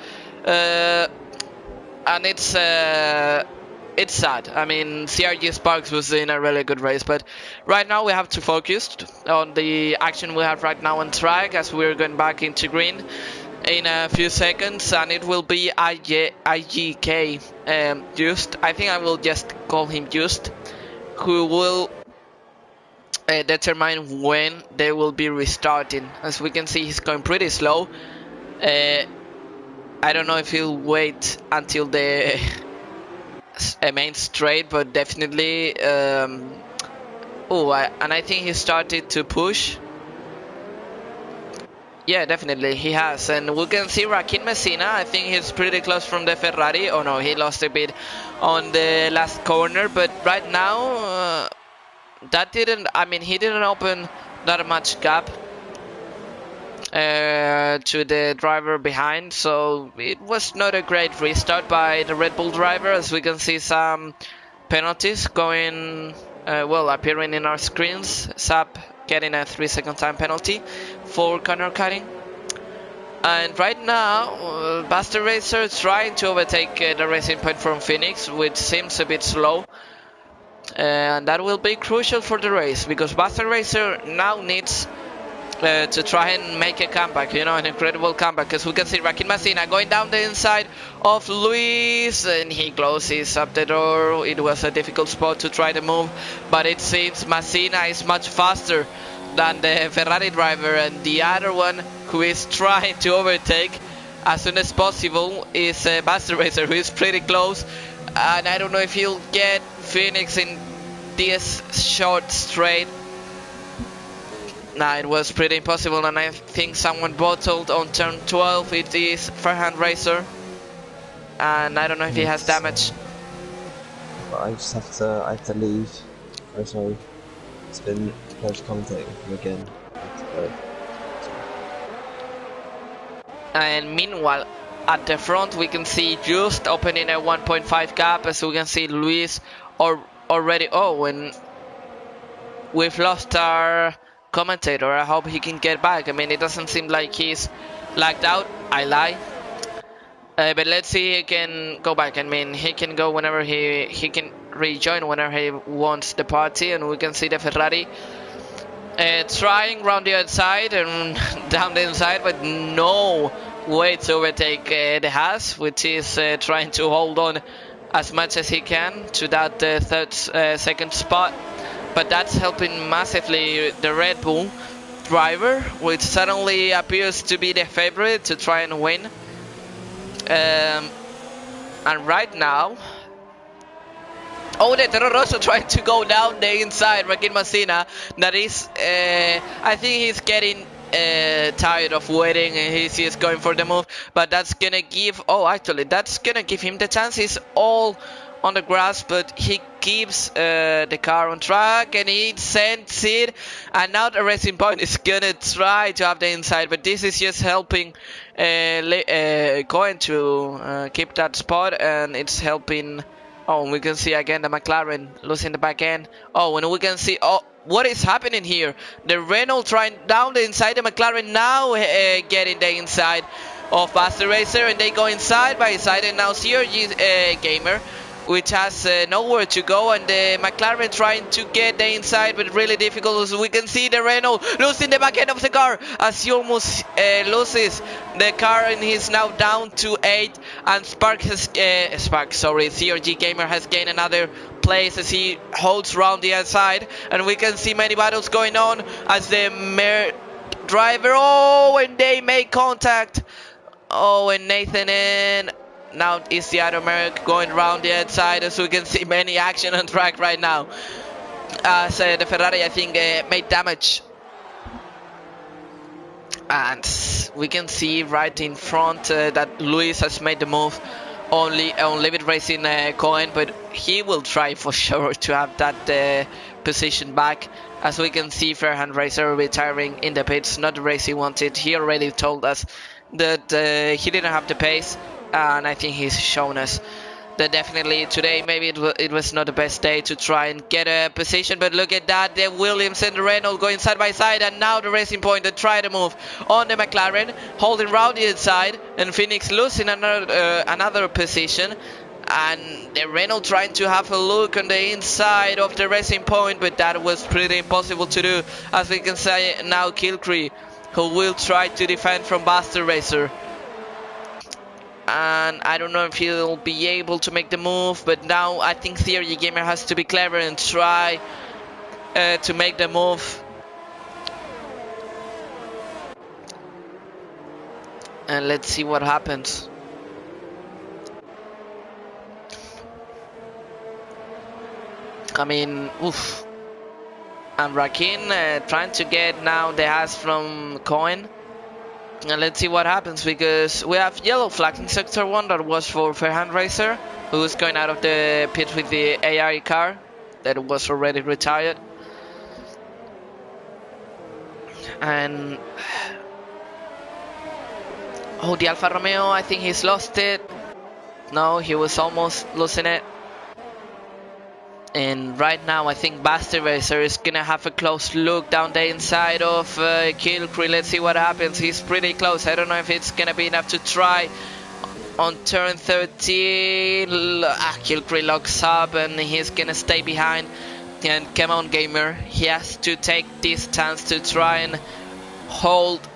And it's sad. I mean, CRG Sparks was in a really good race, but right now we have to focus on the action we have right now on track, as we're going back into green in a few seconds, and it will be IGK Just. I think I will just call him Just, who will determine when they will be restarting. As we can see, he's going pretty slow. I don't know if he'll wait until the main straight, but definitely. And I think he started to push. Yeah, definitely he has, and we can see Rakin Messina. I think he's pretty close from the Ferrari. Oh no, he lost a bit on the last corner, but right now that didn't. I mean, he didn't open that much gap to the driver behind, so it was not a great restart by the Red Bull driver, as we can see some penalties going appearing in our screens. Sap getting a 3-second time penalty for corner cutting, and right now Buster Racer is trying to overtake the Racing Point from Phoenix, which seems a bit slow, and that will be crucial for the race, because Buster Racer now needs to try and make a comeback, you know, an incredible comeback, because we can see Rakin Messina going down the inside of Luis, and he closes up the door. It was a difficult spot to try to move, but it seems Messina is much faster than the Ferrari driver, and the other one who is trying to overtake as soon as possible is Buster Racer, who is pretty close, and I don't know if he'll get Phoenix in this short straight. Nah, it was pretty impossible, and I think someone bottled on turn 12. It is Farhan Racer, and I don't know if he has damage. But I just have to leave. I'm sorry. It's been a pleasure commentating with you again. And meanwhile, at the front, we can see Just opening a 1.5 gap, as we can see Luis already. Oh, and we've lost our commentator. I hope he can get back. I mean, it doesn't seem like he's lagged out. I lie. But let's see, he can go back. I mean, he can go whenever he can rejoin whenever he wants the party, and we can see the Ferrari trying round the outside and down the inside, but no way to overtake the Haas, which is trying to hold on as much as he can to that second spot. But that's helping massively the Red Bull driver, which suddenly appears to be the favorite to try and win. And right now, the Toro Rosso trying to go down the inside, Rakin Messina. That is, I think he's getting tired of waiting, and he's just going for the move. But that's gonna give, that's gonna give him the chance. He's all on the grass, but he keeps the car on track, and he sends it, and now the Racing Point is gonna try to have the inside, but this is just helping going to keep that spot, and it's helping. We can see again the McLaren losing the back end. And we can see, what is happening here? The Renault trying down the inside, the McLaren now getting the inside of Buster Racer, and they go inside by side, and now CRG Gamer, which has nowhere to go, and the McLaren trying to get the inside, but really difficult. As we can see the Renault losing the back end of the car, as he almost loses the car, and he's now down to 8, and CRG Gamer has gained another place as he holds round the outside, and we can see many battles going on as the driver, and they make contact. And Nathan and now is the other Merc going around the outside, as we can see many action on track right now. As the Ferrari, I think, made damage. And we can see right in front that Luis has made the move only on Livid Racing Cohen, but he will try for sure to have that position back. As we can see, Fairhand Racer retiring in the pits, not the race he wanted. He already told us that he didn't have the pace, and I think he's shown us that definitely today maybe it was not the best day to try and get a position. But look at that, the Williams and the Renault going side by side, and now the Racing Point that try to move on the McLaren, holding round the inside, and Phoenix losing another position. And the Renault trying to have a look on the inside of the Racing Point, but that was pretty impossible to do. As we can say now, Kilcree, who will try to defend from Buster Racer. And I don't know if he'll be able to make the move, but now I think Theory Gamer has to be clever and try to make the move. And let's see what happens. I mean, oof. And Rakin trying to get now the Haas from Cohen. And let's see what happens, because we have yellow flag in sector 1 that was for Fairhand Racer, who was going out of the pit with the AI car that was already retired. And oh, the Alfa Romeo, I think he's lost it. No, he was almost losing it. And right now I think Buster Racer is gonna have a close look down the inside of Kilcree. Let's see what happens. He's pretty close. I don't know if it's gonna be enough to try on turn 13. Kilcree locks up and he's gonna stay behind. And come on, Gamer, he has to take this chance to try and hold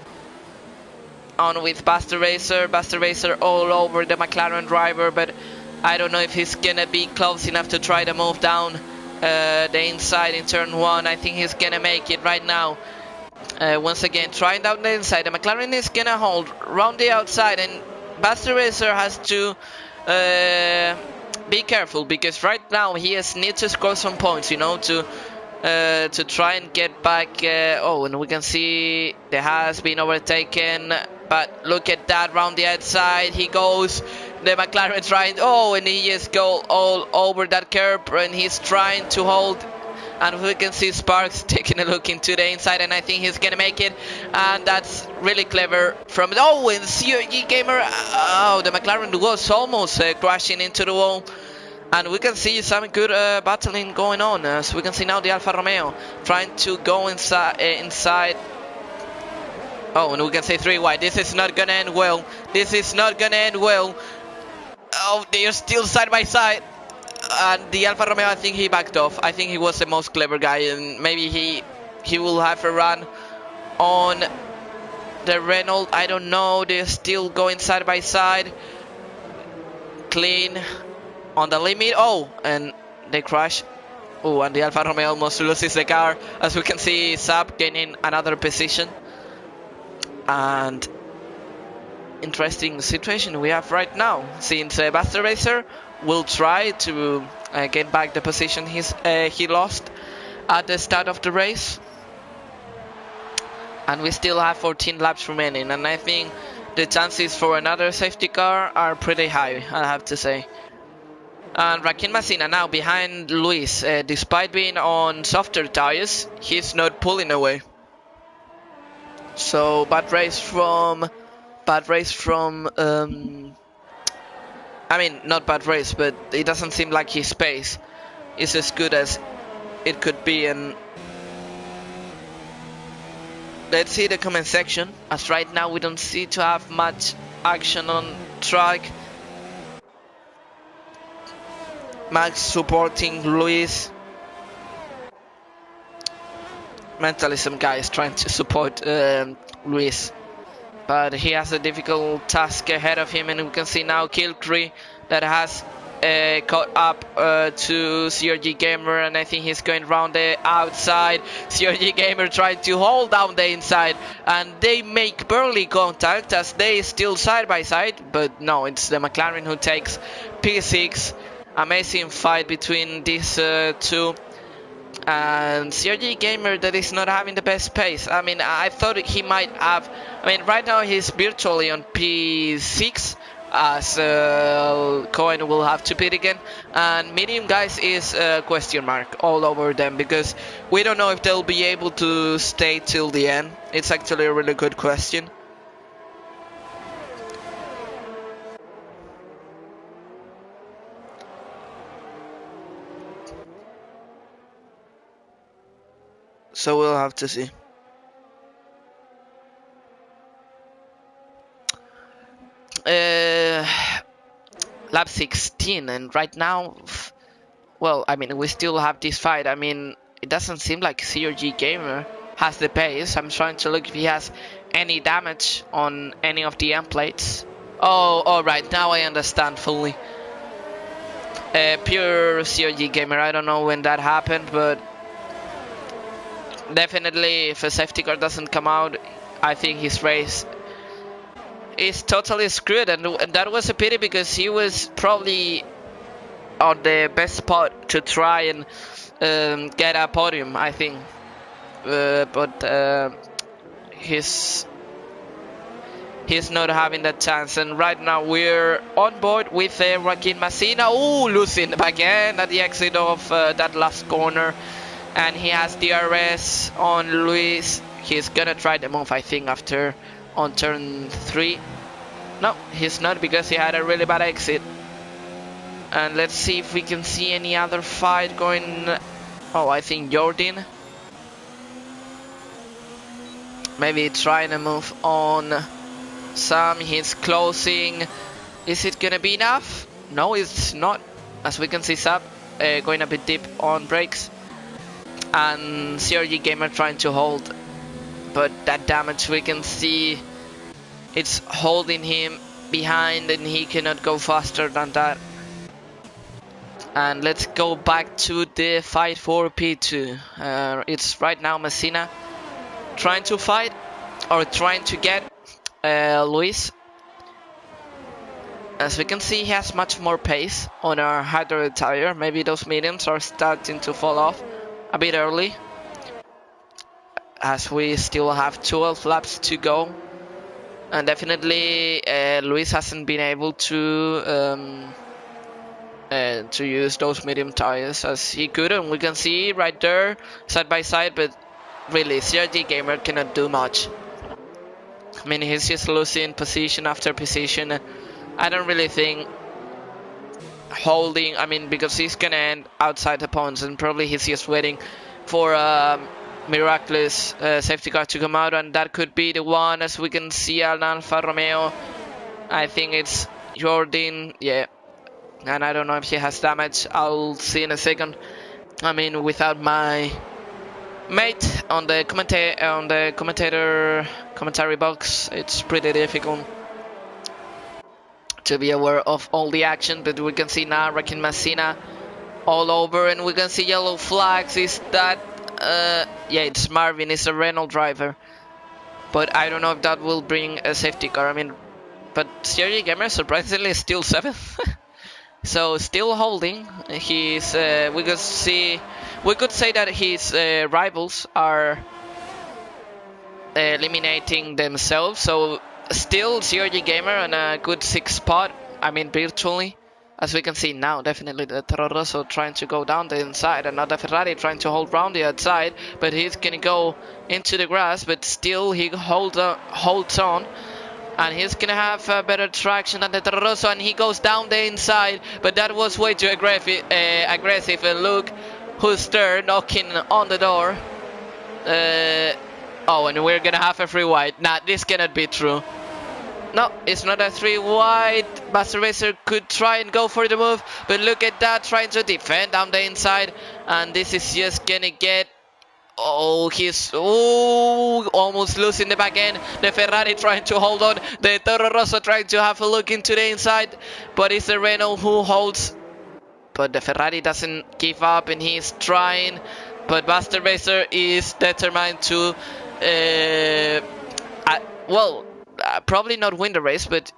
on with Buster Racer. Buster Racer all over the McLaren driver, but I don't know if he's gonna be close enough to try to move down the inside in turn 1. I think he's gonna make it right now. Once again, trying down the inside. The McLaren is gonna hold round the outside, and Buster Racer has to be careful, because right now he needs to score some points, you know, to try and get back. Oh, and we can see there has been overtaken, but look at that round the outside. He goes. The McLaren trying, oh, and he just go all over that curb, and he's trying to hold. And we can see Sparks taking a look into the inside, and I think he's gonna make it. And that's really clever from, oh, and CRG Gamer, oh, the McLaren was almost crashing into the wall. And we can see some good battling going on. As we can see now the Alfa Romeo trying to go inside. Oh, and we can say 3 wide. This is not gonna end well. This is not gonna end well. Oh, they are still side by side. And the Alfa Romeo, I think he backed off. I think he was the most clever guy, and maybe he will have a run on the Renault. I don't know. They're still going side by side. Clean on the limit. Oh, and they crash. Oh, and the Alfa Romeo almost loses the car. As we can see, Saab gaining another position. And interesting situation we have right now, since Buster Racer will try to get back the position he lost at the start of the race. And we still have 14 laps remaining, and I think the chances for another safety car are pretty high, I have to say. And Rakin Masina now behind Luis. Despite being on softer tires, he's not pulling away. So bad race from I mean, not bad race, but it doesn't seem like his pace is as good as it could be. And let's see the comment section, as right now we don't seem to have much action on track. Max supporting Luis. Mentally some guys trying to support Luis, but he has a difficult task ahead of him. And we can see now Kilcree that has caught up to CRG Gamer, and I think he's going around the outside. CRG Gamer trying to hold down the inside, and they make barely contact as they still side by side, but no, it's the McLaren who takes P6. Amazing fight between these two. And CRG Gamer that is not having the best pace. I mean, I thought he might have. I mean, right now he's virtually on P6, as Cohen will have to pit again. And medium guys is a question mark all over them, because we don't know if they'll be able to stay till the end. It's actually a really good question. So we'll have to see. Lap 16, and right now, well, I mean, we still have this fight. I mean, it doesn't seem like CRG Gamer has the pace. I'm trying to look if he has any damage on any of the end plates. Oh, alright, now I understand fully. Pure CRG Gamer, I don't know when that happened, but definitely if a safety car doesn't come out, I think his race is totally screwed, and that was a pity because he was probably on the best spot to try and get a podium, I think. But he's not having that chance, and right now we're on board with Joaquin Messina. Ooh, losing back end at the exit of that last corner. And he has DRS on Luis. He's gonna try the move, I think, after on turn 3. No, he's not, because he had a really bad exit. And let's see if we can see any other fight going. Oh, I think Jordan maybe trying to move on Sam. He's closing. Is it gonna be enough? No, it's not. As we can see, Sam going a bit deep on brakes. And CRG Gamer trying to hold, but that damage we can see, it's holding him behind and he cannot go faster than that. And let's go back to the fight for P2. It's right now Messina trying to fight, or trying to get Luis. As we can see, he has much more pace on our hydro tire. Maybe those mediums are starting to fall off a bit early, as we still have 12 laps to go, and definitely Luis hasn't been able to use those medium tires as he could, and we can see right there side by side, but really CRG Gamer cannot do much. I mean, he's just losing position after position. I don't really think holding, I mean, because he's gonna end outside the points, and probably he's just waiting for a miraculous safety car to come out, and that could be the one. As we can see, an Alfa Romeo, I think it's Jordan, yeah, and I don't know if he has damage. I'll see in a second. I mean, without my mate on the commentary box, it's pretty difficult to be aware of all the action. But we can see now Joaquin Messina all over, and we can see yellow flags. Is that yeah, it's Marvin, it's a Renault driver, but I don't know if that will bring a safety car. I mean, but CRG Gamer surprisingly is still 7th. So still holding. He's we could say that his rivals are eliminating themselves. So still CRG Gamer on a good 6th spot. I mean, virtually. As we can see now, definitely the Toro Rosso trying to go down the inside, and not the Ferrari trying to hold round the outside, but he's gonna go into the grass, but still he holds on, and he's gonna have better traction than the Toro Rosso, and he goes down the inside, but that was way too aggressive, and look who's there knocking on the door. Oh, and we're gonna have a free wide. Nah, this cannot be true. No, it's not a 3 wide. Master Racer could try and go for the move, but look at that, trying to defend down the inside, and this is just gonna get. Oh, he's almost losing the back end. The Ferrari trying to hold on. The Toro Rosso trying to have a look into the inside, but it's the Renault who holds but the Ferrari doesn't give up and he's trying. But Buster Racer is determined to, probably not win the race, but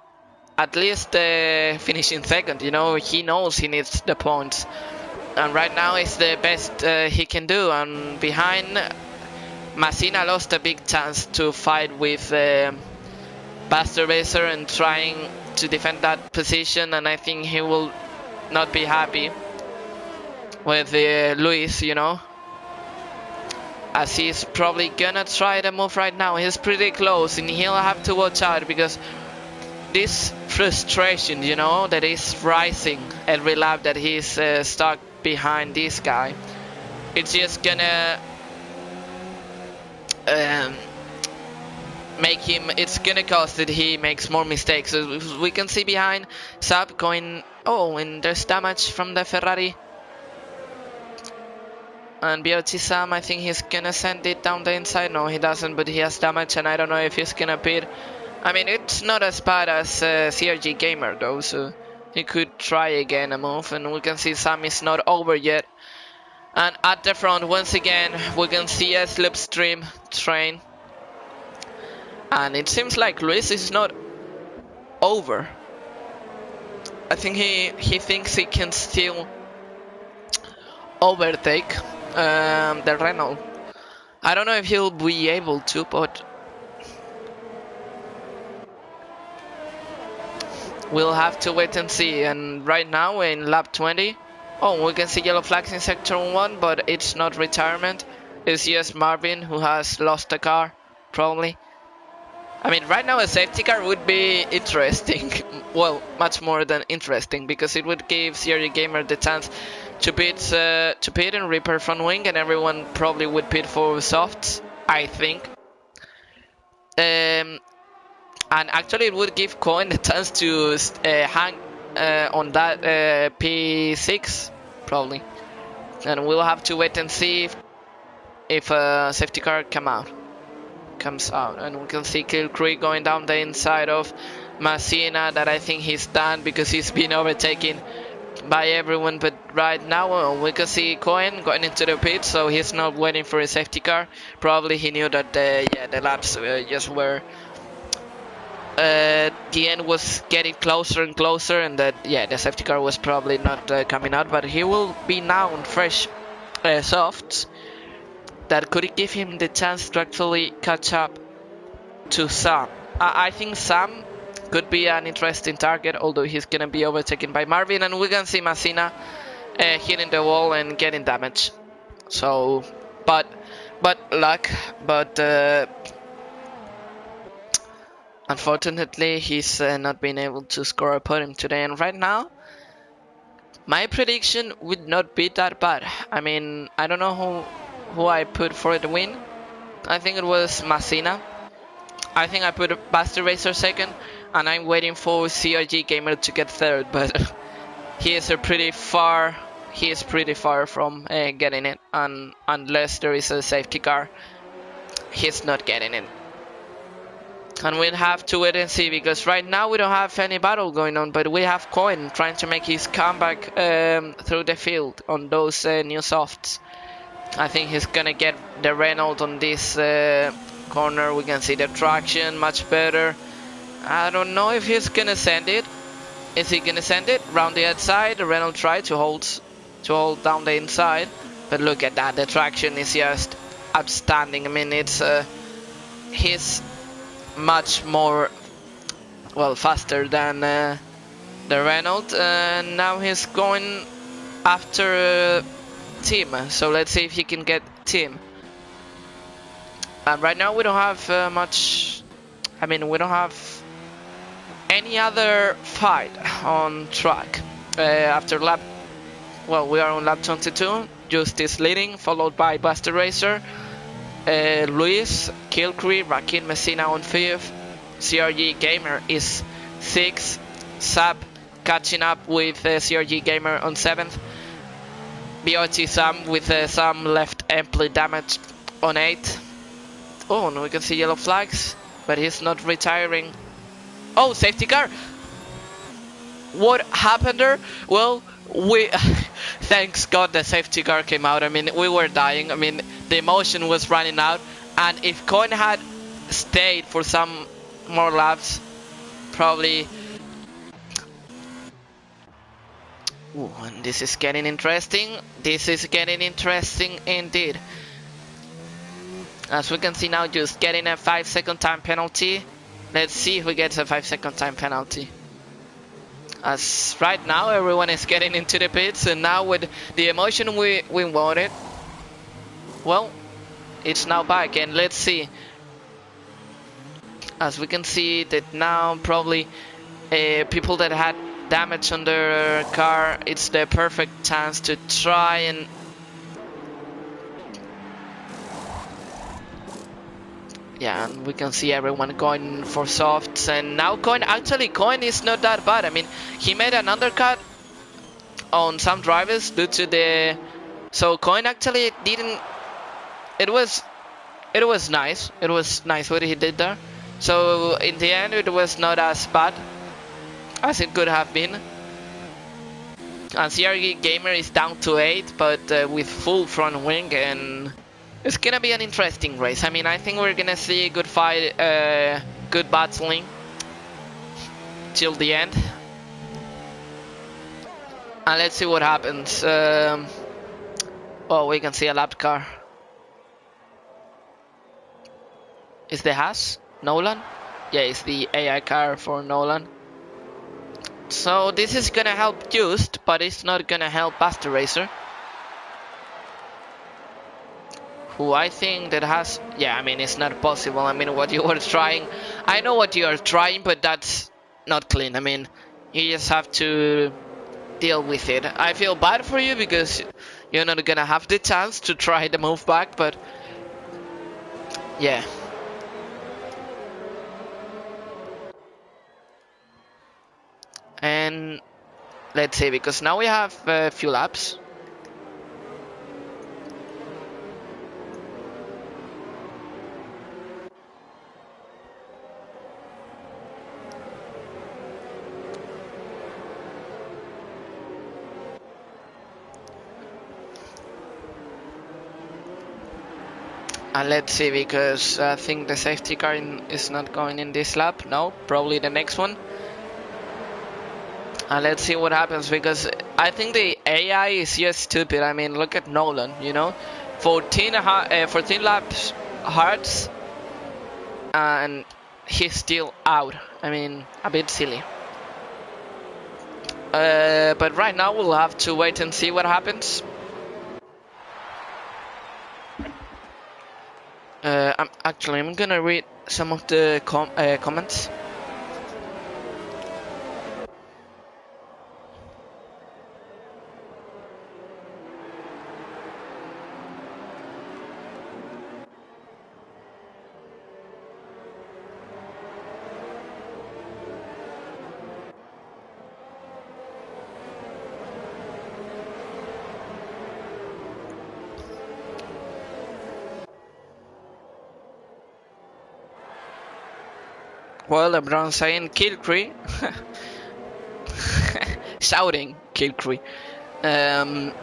at least finish in second. You know, he knows he needs the points, and right now it's the best he can do. And behind, Masina lost a big chance to fight with Buster Racer and trying to defend that position, and I think he will not be happy with Luis, you know, as he's probably gonna try the move right now. He's pretty close and he'll have to watch out, because this frustration, you know, that is rising every lap that he's stuck behind this guy, it's just gonna make him, it's gonna cause that he makes more mistakes. So we can see behind Saab going, oh, and there's damage from the Ferrari. And BOT Sam, I think he's gonna send it down the inside. No, he doesn't, but he has damage, and I don't know if he's gonna pit. I mean, it's not as bad as CRG Gamer though, so he could try again a move, and we can see Sam is not over yet. And at the front, once again, we can see a slipstream train. And it seems like Luis is not over. I think he thinks he can still overtake the Renault. I don't know if he'll be able to, but we'll have to wait and see. And right now in lap 20, oh, we can see yellow flags in sector 1, but it's not retirement. It's just Marvin who has lost the car, probably. I mean, right now a safety car would be interesting. Well, much more than interesting, because it would give CRG Gamer the chance to pit and repair front wing, and everyone probably would pit for softs, I think. And actually it would give Cohen the chance to hang on that P6, probably. And we'll have to wait and see if a safety car comes out. And we can see Kill Creek going down the inside of Masina, that I think he's done because he's been overtaken by everyone. But right now we can see Cohen going into the pit, so he's not waiting for a safety car. Probably he knew that the laps just were the end was getting closer and closer, and that the safety car was probably not coming out. But he will be now on fresh softs that could give him the chance to actually catch up to Sam. I think Sam could be an interesting target, although he's gonna be overtaken by Marvin, and we can see Masina hitting the wall and getting damage. So, but luck, but unfortunately he's not been able to score a podium today. And right now, my prediction would not be that bad. I mean, I don't know who I put for the win. I think it was Masina. I think I put Buster Racer second, and I'm waiting for CRG Gamer to get third, but he is pretty far from getting it, and unless there is a safety car, he's not getting it. And we'll have to wait and see, because right now we don't have any battle going on, but we have Cohen trying to make his comeback through the field on those new softs. I think he's gonna get the Renault on this corner. We can see the traction much better. I don't know if he's gonna send it. Is he gonna send it round the outside? The Renault tried to hold down the inside, but look at that. The traction is just outstanding. I mean, it's he's much more faster than the Renault, and now he's going after Tim, so let's see if he can get Tim. And right now we don't have much. I mean, we don't have any other fight on track. After lap, we are on lap 22. Justice leading, followed by Buster Racer, Luis, Kilcree, Rakin Messina on 5th. CRG Gamer is 6th. Sap catching up with CRG Gamer on 7th. BOT Sam with some left amply damaged on 8th. Oh, and we can see yellow flags, but he's not retiring. Oh, safety car! What happened there? Well, We, thanks God the safety car came out. I mean, we were dying. I mean, the emotion was running out. And if Coin had stayed for some more laps, probably. Ooh, and this is getting interesting. This is getting interesting indeed. As we can see now, just getting a 5-second time penalty. Let's see if we get a 5-second time penalty. As right now everyone is getting into the pits, and now with the emotion we wanted, well, it's now back, and let's see. As we can see that now probably people that had damage on their car, it's the perfect chance to try and yeah, and we can see everyone going for softs, and now Coin is not that bad. I mean, he made an undercut on some drivers due to the, so Coin actually didn't, it was nice. It was nice what he did there. So in the end, it was not as bad as it could have been. And CRG Gamer is down to 8, but with full front wing, and it's gonna be an interesting race. I mean, I think we're gonna see a good fight, good battling till the end. And let's see what happens. Oh, we can see a lap car. Is the Haas Nolan? Yeah, it's the AI car for Nolan. So this is gonna help Just, but it's not gonna help Buster Racer, who I think that has, yeah, I mean, it's not possible. I mean, what you were trying, I know what you are trying, but that's not clean. I mean, you just have to deal with it. I feel bad for you because you're not gonna have the chance to try the move back, but yeah. And let's see, because now we have a few laps. And let's see, because I think the safety car is not going in this lap. No, probably the next one. And let's see what happens, because I think the AI is just stupid. I mean, look at Nolan, you know, 14 laps hards, and he's still out. I mean, a bit silly. But right now we'll have to wait and see what happens. I'm gonna read some of the comments. Well, LeBron saying kill Cree, shouting kill Cree. And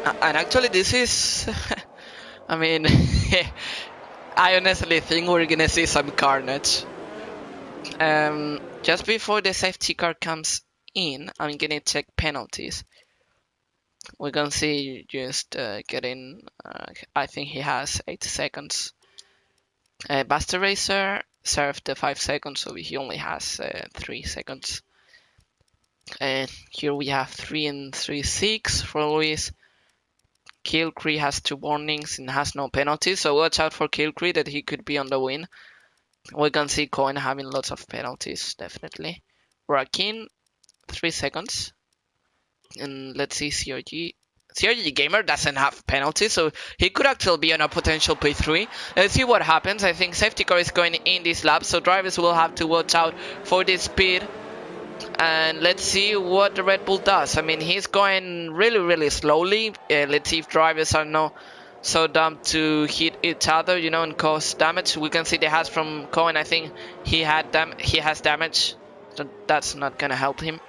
actually this is, I mean, I honestly think we're gonna see some carnage. Just before the safety car comes in, I'm gonna check penalties. We're gonna see just getting, I think he has 8 seconds. Buster Racer served the 5 seconds, so he only has 3 seconds. And here we have 3 and 3-6 for Luis. Kilcree has 2 warnings and has no penalties, so watch out for Kilcree that he could be on the win. We can see Coin having lots of penalties, definitely. Rakin, 3 seconds. And let's see CRG. CRG Gamer doesn't have penalties, so he could actually be on a potential P3. Let's see what happens. I think safety car is going in this lap, so drivers will have to watch out for this speed. And let's see what the Red Bull does. I mean, he's going really, really slowly. Let's see if drivers are not so dumb to hit each other, you know, and cause damage. We can see the Haas from Cohen. I think he has damage, so that's not gonna help him.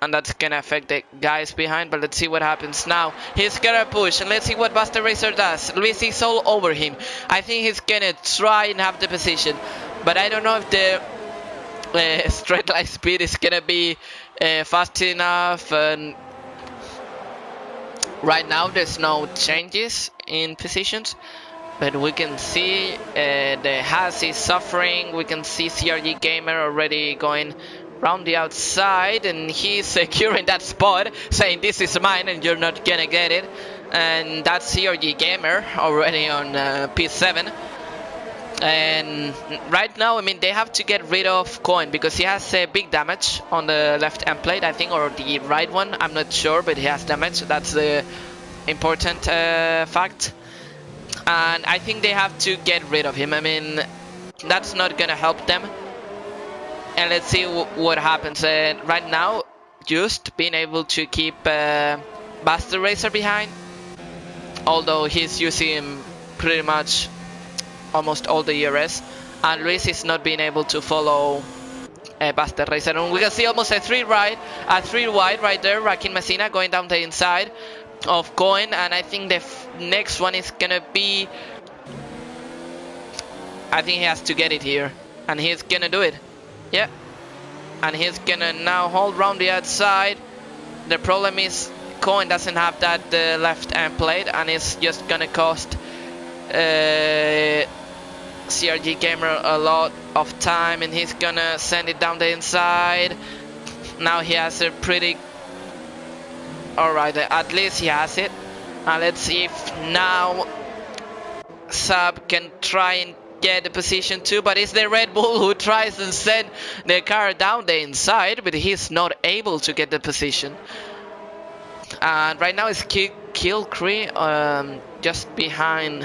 and that's gonna affect the guys behind. But let's see what happens now. He's gonna push, and let's see what Buster Racer does. Luis is all over him. I think he's gonna try and have the position, but I don't know if the straight line speed is gonna be fast enough. And right now there's no changes in positions, but we can see the Haas is suffering. We can see CRG Gamer already going round the outside, and he's securing that spot, saying this is mine and you're not gonna get it. And that's CRG Gamer already on P7. And right now, I mean, they have to get rid of Coin because he has big damage on the left end plate, I think, or the right one. I'm not sure, but he has damage. That's the important fact. And I think they have to get rid of him. I mean, that's not gonna help them. And let's see what happens. Right now, just being able to keep Buster Racer behind, although he's using pretty much almost all the ERS, and Luis is not being able to follow Buster Racer. And we can see almost a 3 wide right there. Rakin Messina going down the inside of Coin, and I think the next one is gonna be, I think he has to get it here, and he's gonna do it. Yeah, and he's gonna now hold round the outside. The problem is Coin doesn't have that left end plate, and it's just gonna cost CRG Gamer a lot of time, and he's gonna send it down the inside. Now he has a pretty, alright, at least he has it. Let's see if now Sub can try and get the position too, but it's the Red Bull who tries to send the car down the inside, but he's not able to get the position. And right now it's Kill Cree just behind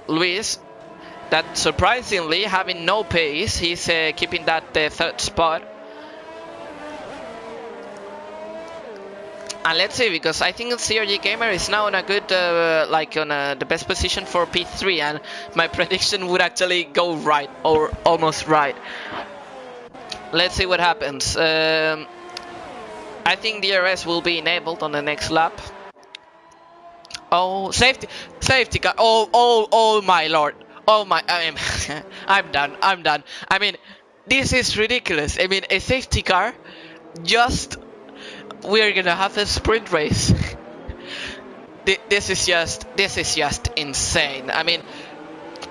Luis, that surprisingly having no pace, he's keeping that third spot. And let's see, because I think CRG Gamer is now in a good, the best position for P3, and my prediction would actually go right, or almost right. Let's see what happens. I think the DRS will be enabled on the next lap. Oh, safety car. Oh my lord. Oh my, I mean, I'm done. I mean, this is ridiculous. I mean, a safety car, we're gonna have a sprint race. This is just insane. I mean,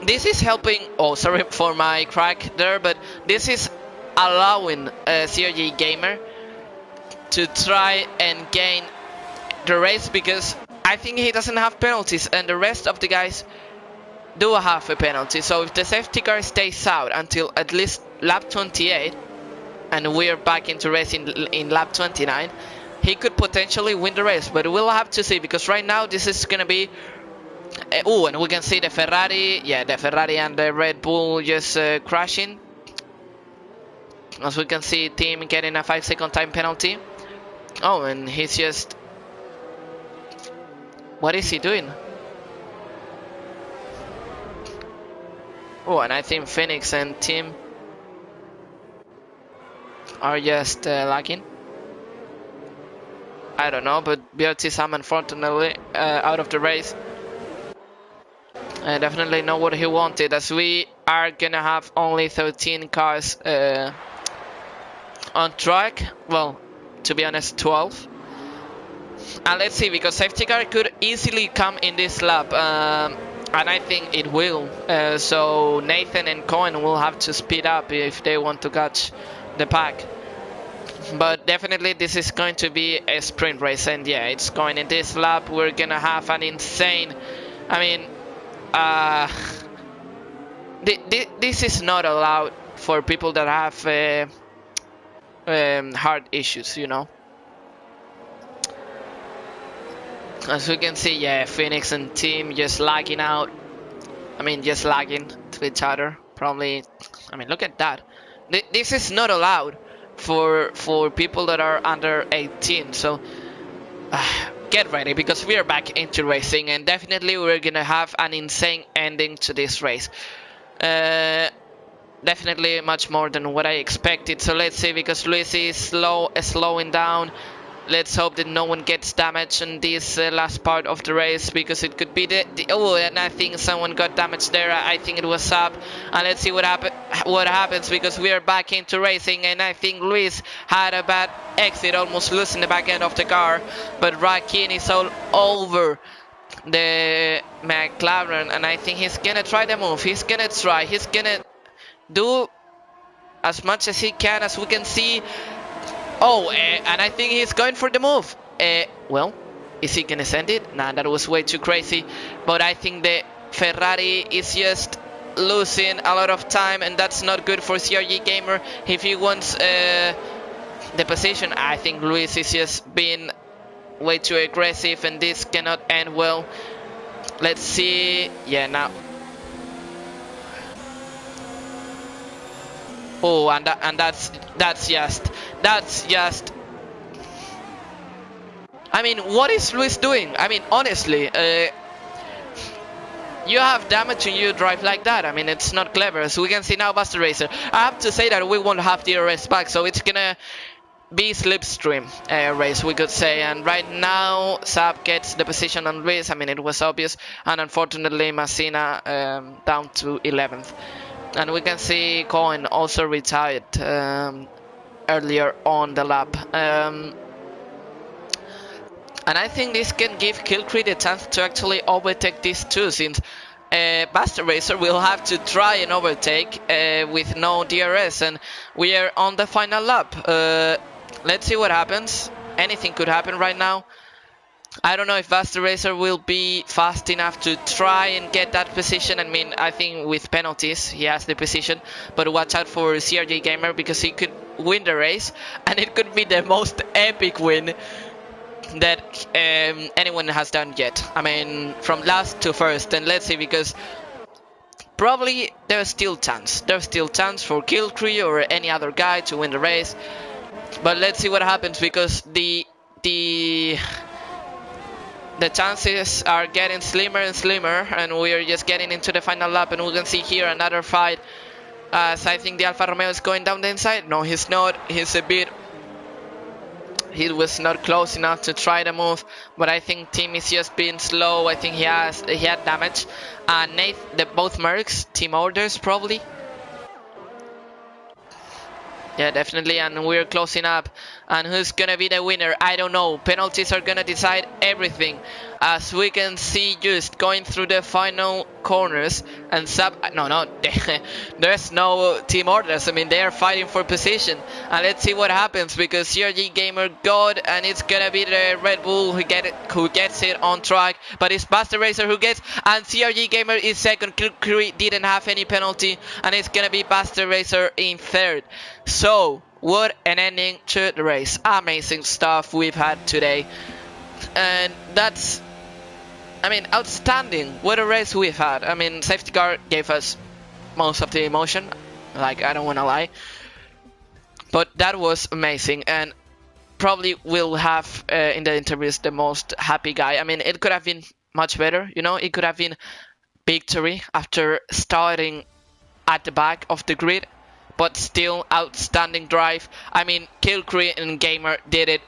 this is helping, oh, sorry for my crack there, but this is allowing CRG Gamer to try and gain the race, because I think he doesn't have penalties and the rest of the guys do have a penalty. So if the safety car stays out until at least lap 28 and we're back into racing in lap 29, he could potentially win the race, but we'll have to see, because right now this is gonna be oh, and we can see the Ferrari, yeah, the Ferrari and the Red Bull just crashing. As we can see, team getting a 5-second time penalty. Oh, and he's just, what is he doing? Oh, and I think Phoenix and team are just lagging. I don't know, but BRT Sam unfortunately out of the race. I definitely know what he wanted, as we are gonna have only 13 cars on track. Well, to be honest, 12. And let's see, because safety car could easily come in this lap, and I think it will. So Nathan and Cohen will have to speed up if they want to catch the pack. But definitely this is going to be a sprint race, and yeah, it's going in this lap. We're gonna have an insane, I mean, this is not allowed for people that have heart issues, you know. As we can see, yeah, Phoenix and team just lagging out. I mean, just lagging to each other. Probably, I mean, look at that. This is not allowed for people that are under 18. So get ready, because we are back into racing, and definitely we're gonna have an insane ending to this race. definitely much more than what I expected. So let's see, because Luis is slowing down. Let's hope that no one gets damaged in this last part of the race, because it could be oh, and I think someone got damaged there. I think it was up. And let's see what happens, because we are back into racing, and I think Luis had a bad exit, almost losing the back end of the car. But Rakin is all over the McLaren, and I think he's gonna try the move. He's gonna do as much as he can, as we can see. Oh, and I think he's going for the move. Well, is he gonna send it? Nah, that was way too crazy. But I think the Ferrari is just losing a lot of time, and that's not good for CRG Gamer if he wants the position. I think Luis is just being way too aggressive, and this cannot end well. Let's see. Yeah, now. Oh, and that's just. I mean, what is Luis doing? I mean, honestly, you have damage and you drive like that. I mean, it's not clever. So we can see now Buster Racer. I have to say that we won't have DRS back, so it's gonna be slipstream race, we could say. And right now, Saab gets the position on Luis. I mean, it was obvious. And unfortunately, Messina down to 11th. And we can see Cohen also retired earlier on the lap. And I think this can give Kilcree the chance to actually overtake these two, since Buster Racer will have to try and overtake with no DRS, and we are on the final lap. Let's see what happens. Anything could happen right now. I don't know if Buster Racer will be fast enough to try and get that position. I mean, I think with penalties he has the position, but watch out for CRJ Gamer, because he could win the race, and it could be the most epic win that anyone has done yet. I mean, from last to first. And let's see, because probably there's still chance. There's still chance for Kilcree or any other guy to win the race. But let's see what happens, because the chances are getting slimmer and slimmer, and we are just getting into the final lap. And we can see here another fight, as I think the Alfa Romeo is going down the inside. No, he's not. He was not close enough to try the move, but I think Team is just being slow. I think he had damage. Nate, both Mercs, team orders probably. Yeah, definitely, and we're closing up. And who's gonna be the winner? I don't know. Penalties are gonna decide everything, as we can see just going through the final corners. And there's no team orders. I mean, they are fighting for position. And let's see what happens, because CRG Gamer got, and it's gonna be the Red Bull who gets it on track. But it's Buster Racer who gets, and CRG Gamer is second. Kilcree didn't have any penalty, and it's gonna be Buster Racer in third. So, what an ending to the race. Amazing stuff we've had today. And that's, I mean, outstanding. What a race we've had. I mean, safety car gave us most of the emotion. Like, I don't want to lie. But that was amazing. And probably will have in the interviews the most happy guy. I mean, it could have been much better. You know, it could have been victory after starting at the back of the grid. But still, outstanding drive. I mean, Kilcree and Gamer did it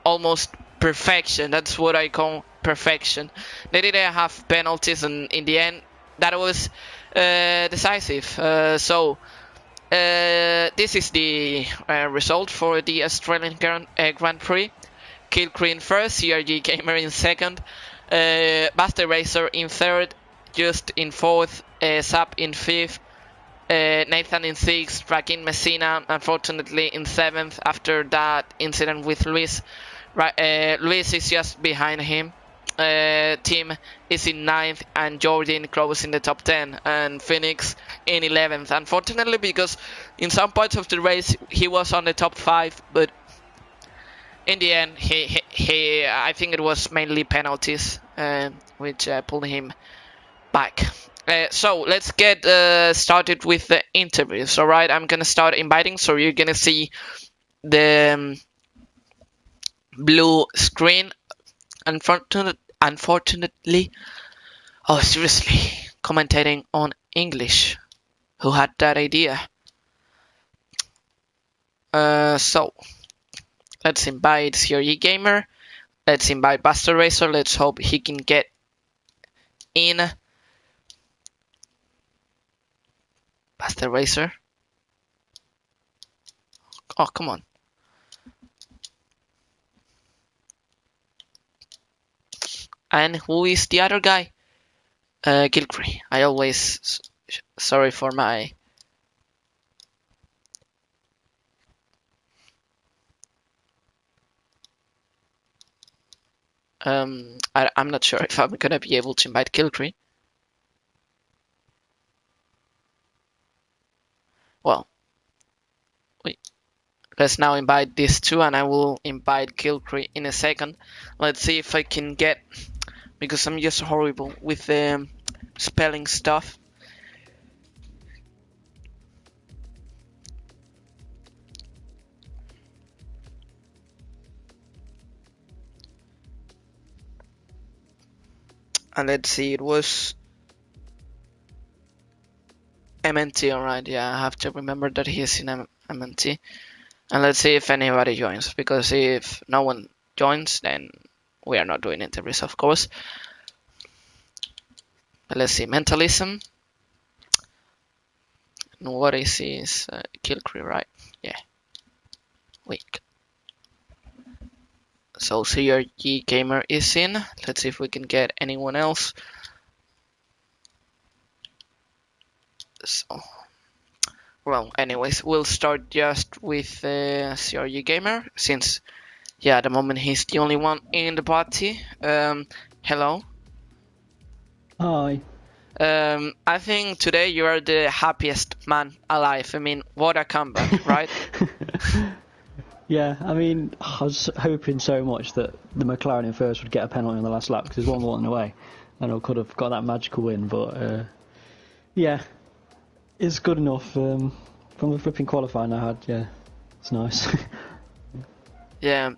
almost perfection. That's what I call perfection. They didn't have penalties, and in the end, that was decisive. So, this is the result for the Australian Grand Prix. Kilcree in first, CRG Gamer in second, Buster Racer in third, Just in fourth, Sap in fifth, Nathan in 6th, Rakin Messina unfortunately in 7th after that incident with Luis. Luis is just behind him. Tim is in 9th, and Jordan close in the top 10, and Phoenix in 11th. Unfortunately, because in some parts of the race he was on the top 5, but in the end he I think it was mainly penalties which pulled him back. So let's get started with the interviews. Alright, I'm gonna start inviting, so you're gonna see the blue screen. Unfortunately, oh seriously, commentating on English. Who had that idea? So let's invite CRE Gamer. Let's invite Buster Racer. Let's hope he can get in. Buster Racer. Oh, come on. And who is the other guy? Gilcree. I always... Sorry for my... I'm not sure if I'm gonna be able to invite Gilcree. Well, let's now invite these two, and I will invite Gilcree in a second. Let's see if I can get... Because I'm just horrible with the spelling stuff. And let's see, it was MNT, alright, yeah, I have to remember that he's in MNT. And let's see if anybody joins, because if no one joins, then we are not doing interviews, of course. But let's see, mentalism. And what is his Gilcree, right? Yeah. Wait. So CRG Gamer is in. Let's see if we can get anyone else. So, well, anyways, we'll start just with CRG Gamer, since, yeah, at the moment he's the only one in the party. Hello. Hi. I think today you are the happiest man alive. I mean, what a comeback, right? Yeah, I mean, I was hoping so much that the McLaren in first would get a penalty on the last lap because there's 1-1 away, and I could have got that magical win. But yeah, it's good enough. From the flipping qualifying I had, yeah, it's nice. Yeah.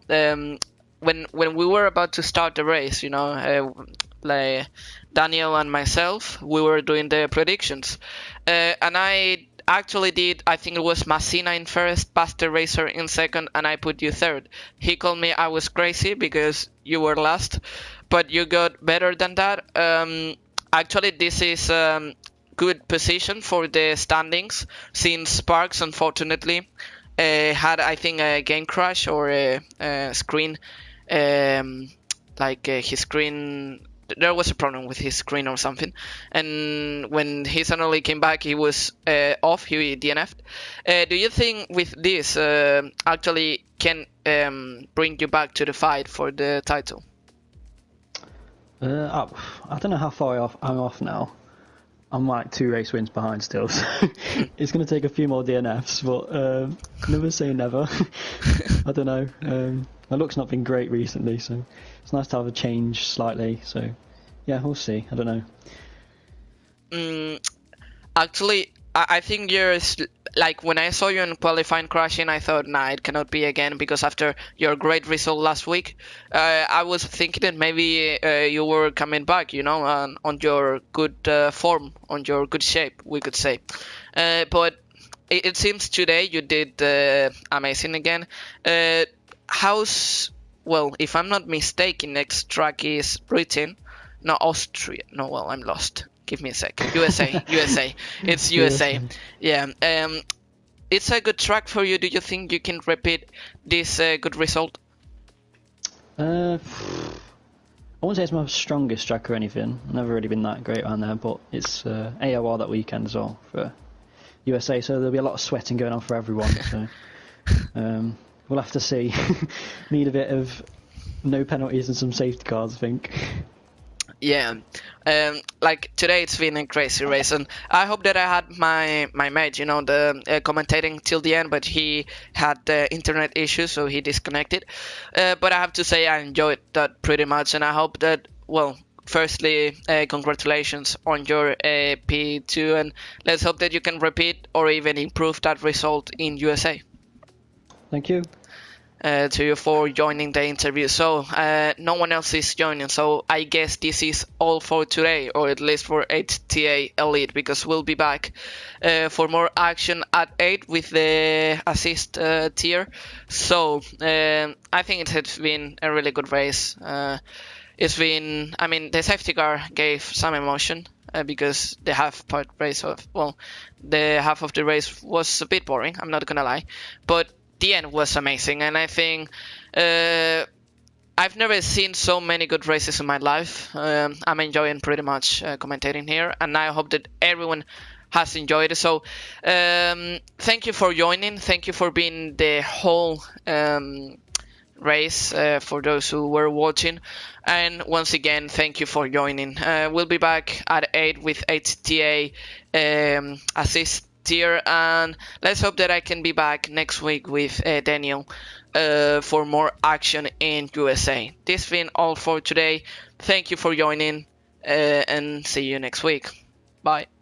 When we were about to start the race, you know, like Daniel and myself, we were doing the predictions, and I actually did. I think it was Massina in first, Buster Racer in second, and I put you third. He called me I was crazy because you were last, but you got better than that. Actually, this is good position for the standings, since Sparks unfortunately had, I think, a game crash or a screen, his screen. There was a problem with his screen or something, and when he suddenly came back, he was off. He DNF'd. Do you think with this actually can bring you back to the fight for the title? I don't know how far I'm off now. I'm like 2 race wins behind still, so it's going to take a few more DNFs, but never say never. I don't know. My luck's not been great recently, so it's nice to have a change slightly. So yeah, we'll see. I don't know. Actually, I think you're like, when I saw you in qualifying crashing, I thought, nah, it cannot be again, because after your great result last week, I was thinking that maybe you were coming back, you know, on your good form, on your good shape, we could say. But it seems today you did amazing again. Well, if I'm not mistaken, next track is Britain, no, Austria. No, well, I'm lost. Give me a sec. USA, USA. It's USA. Yeah. It's a good track for you. Do you think you can repeat this good result? I won't say it's my strongest track or anything. I've never really been that great around there, but it's AOR that weekend as well for USA, so there'll be a lot of sweating going on for everyone. So we'll have to see. Need a bit of no penalties and some safety cars, I think. Yeah, like today it's been a crazy race, and I hope that I had my mate, you know, the commentating till the end, but he had internet issues, so he disconnected. But I have to say I enjoyed that pretty much, and I hope that, well, firstly, congratulations on your P2, and let's hope that you can repeat or even improve that result in USA. Thank you. to you for joining the interview. So no one else is joining, so I guess this is all for today, or at least for HTA Elite, because we'll be back for more action at 8 with the assist tier. So I think it has been a really good race. It's been, I mean, the safety car gave some emotion because the the half of the race was a bit boring, I'm not gonna lie, but the end was amazing, and I think I've never seen so many good races in my life. I'm enjoying pretty much commentating here, and I hope that everyone has enjoyed it. So thank you for joining, thank you for being the whole race for those who were watching, and once again thank you for joining. We'll be back at 8 with HTA assist tier, and let's hope that I can be back next week with Daniel for more action in USA. This has been all for today. Thank you for joining, and see you next week. Bye.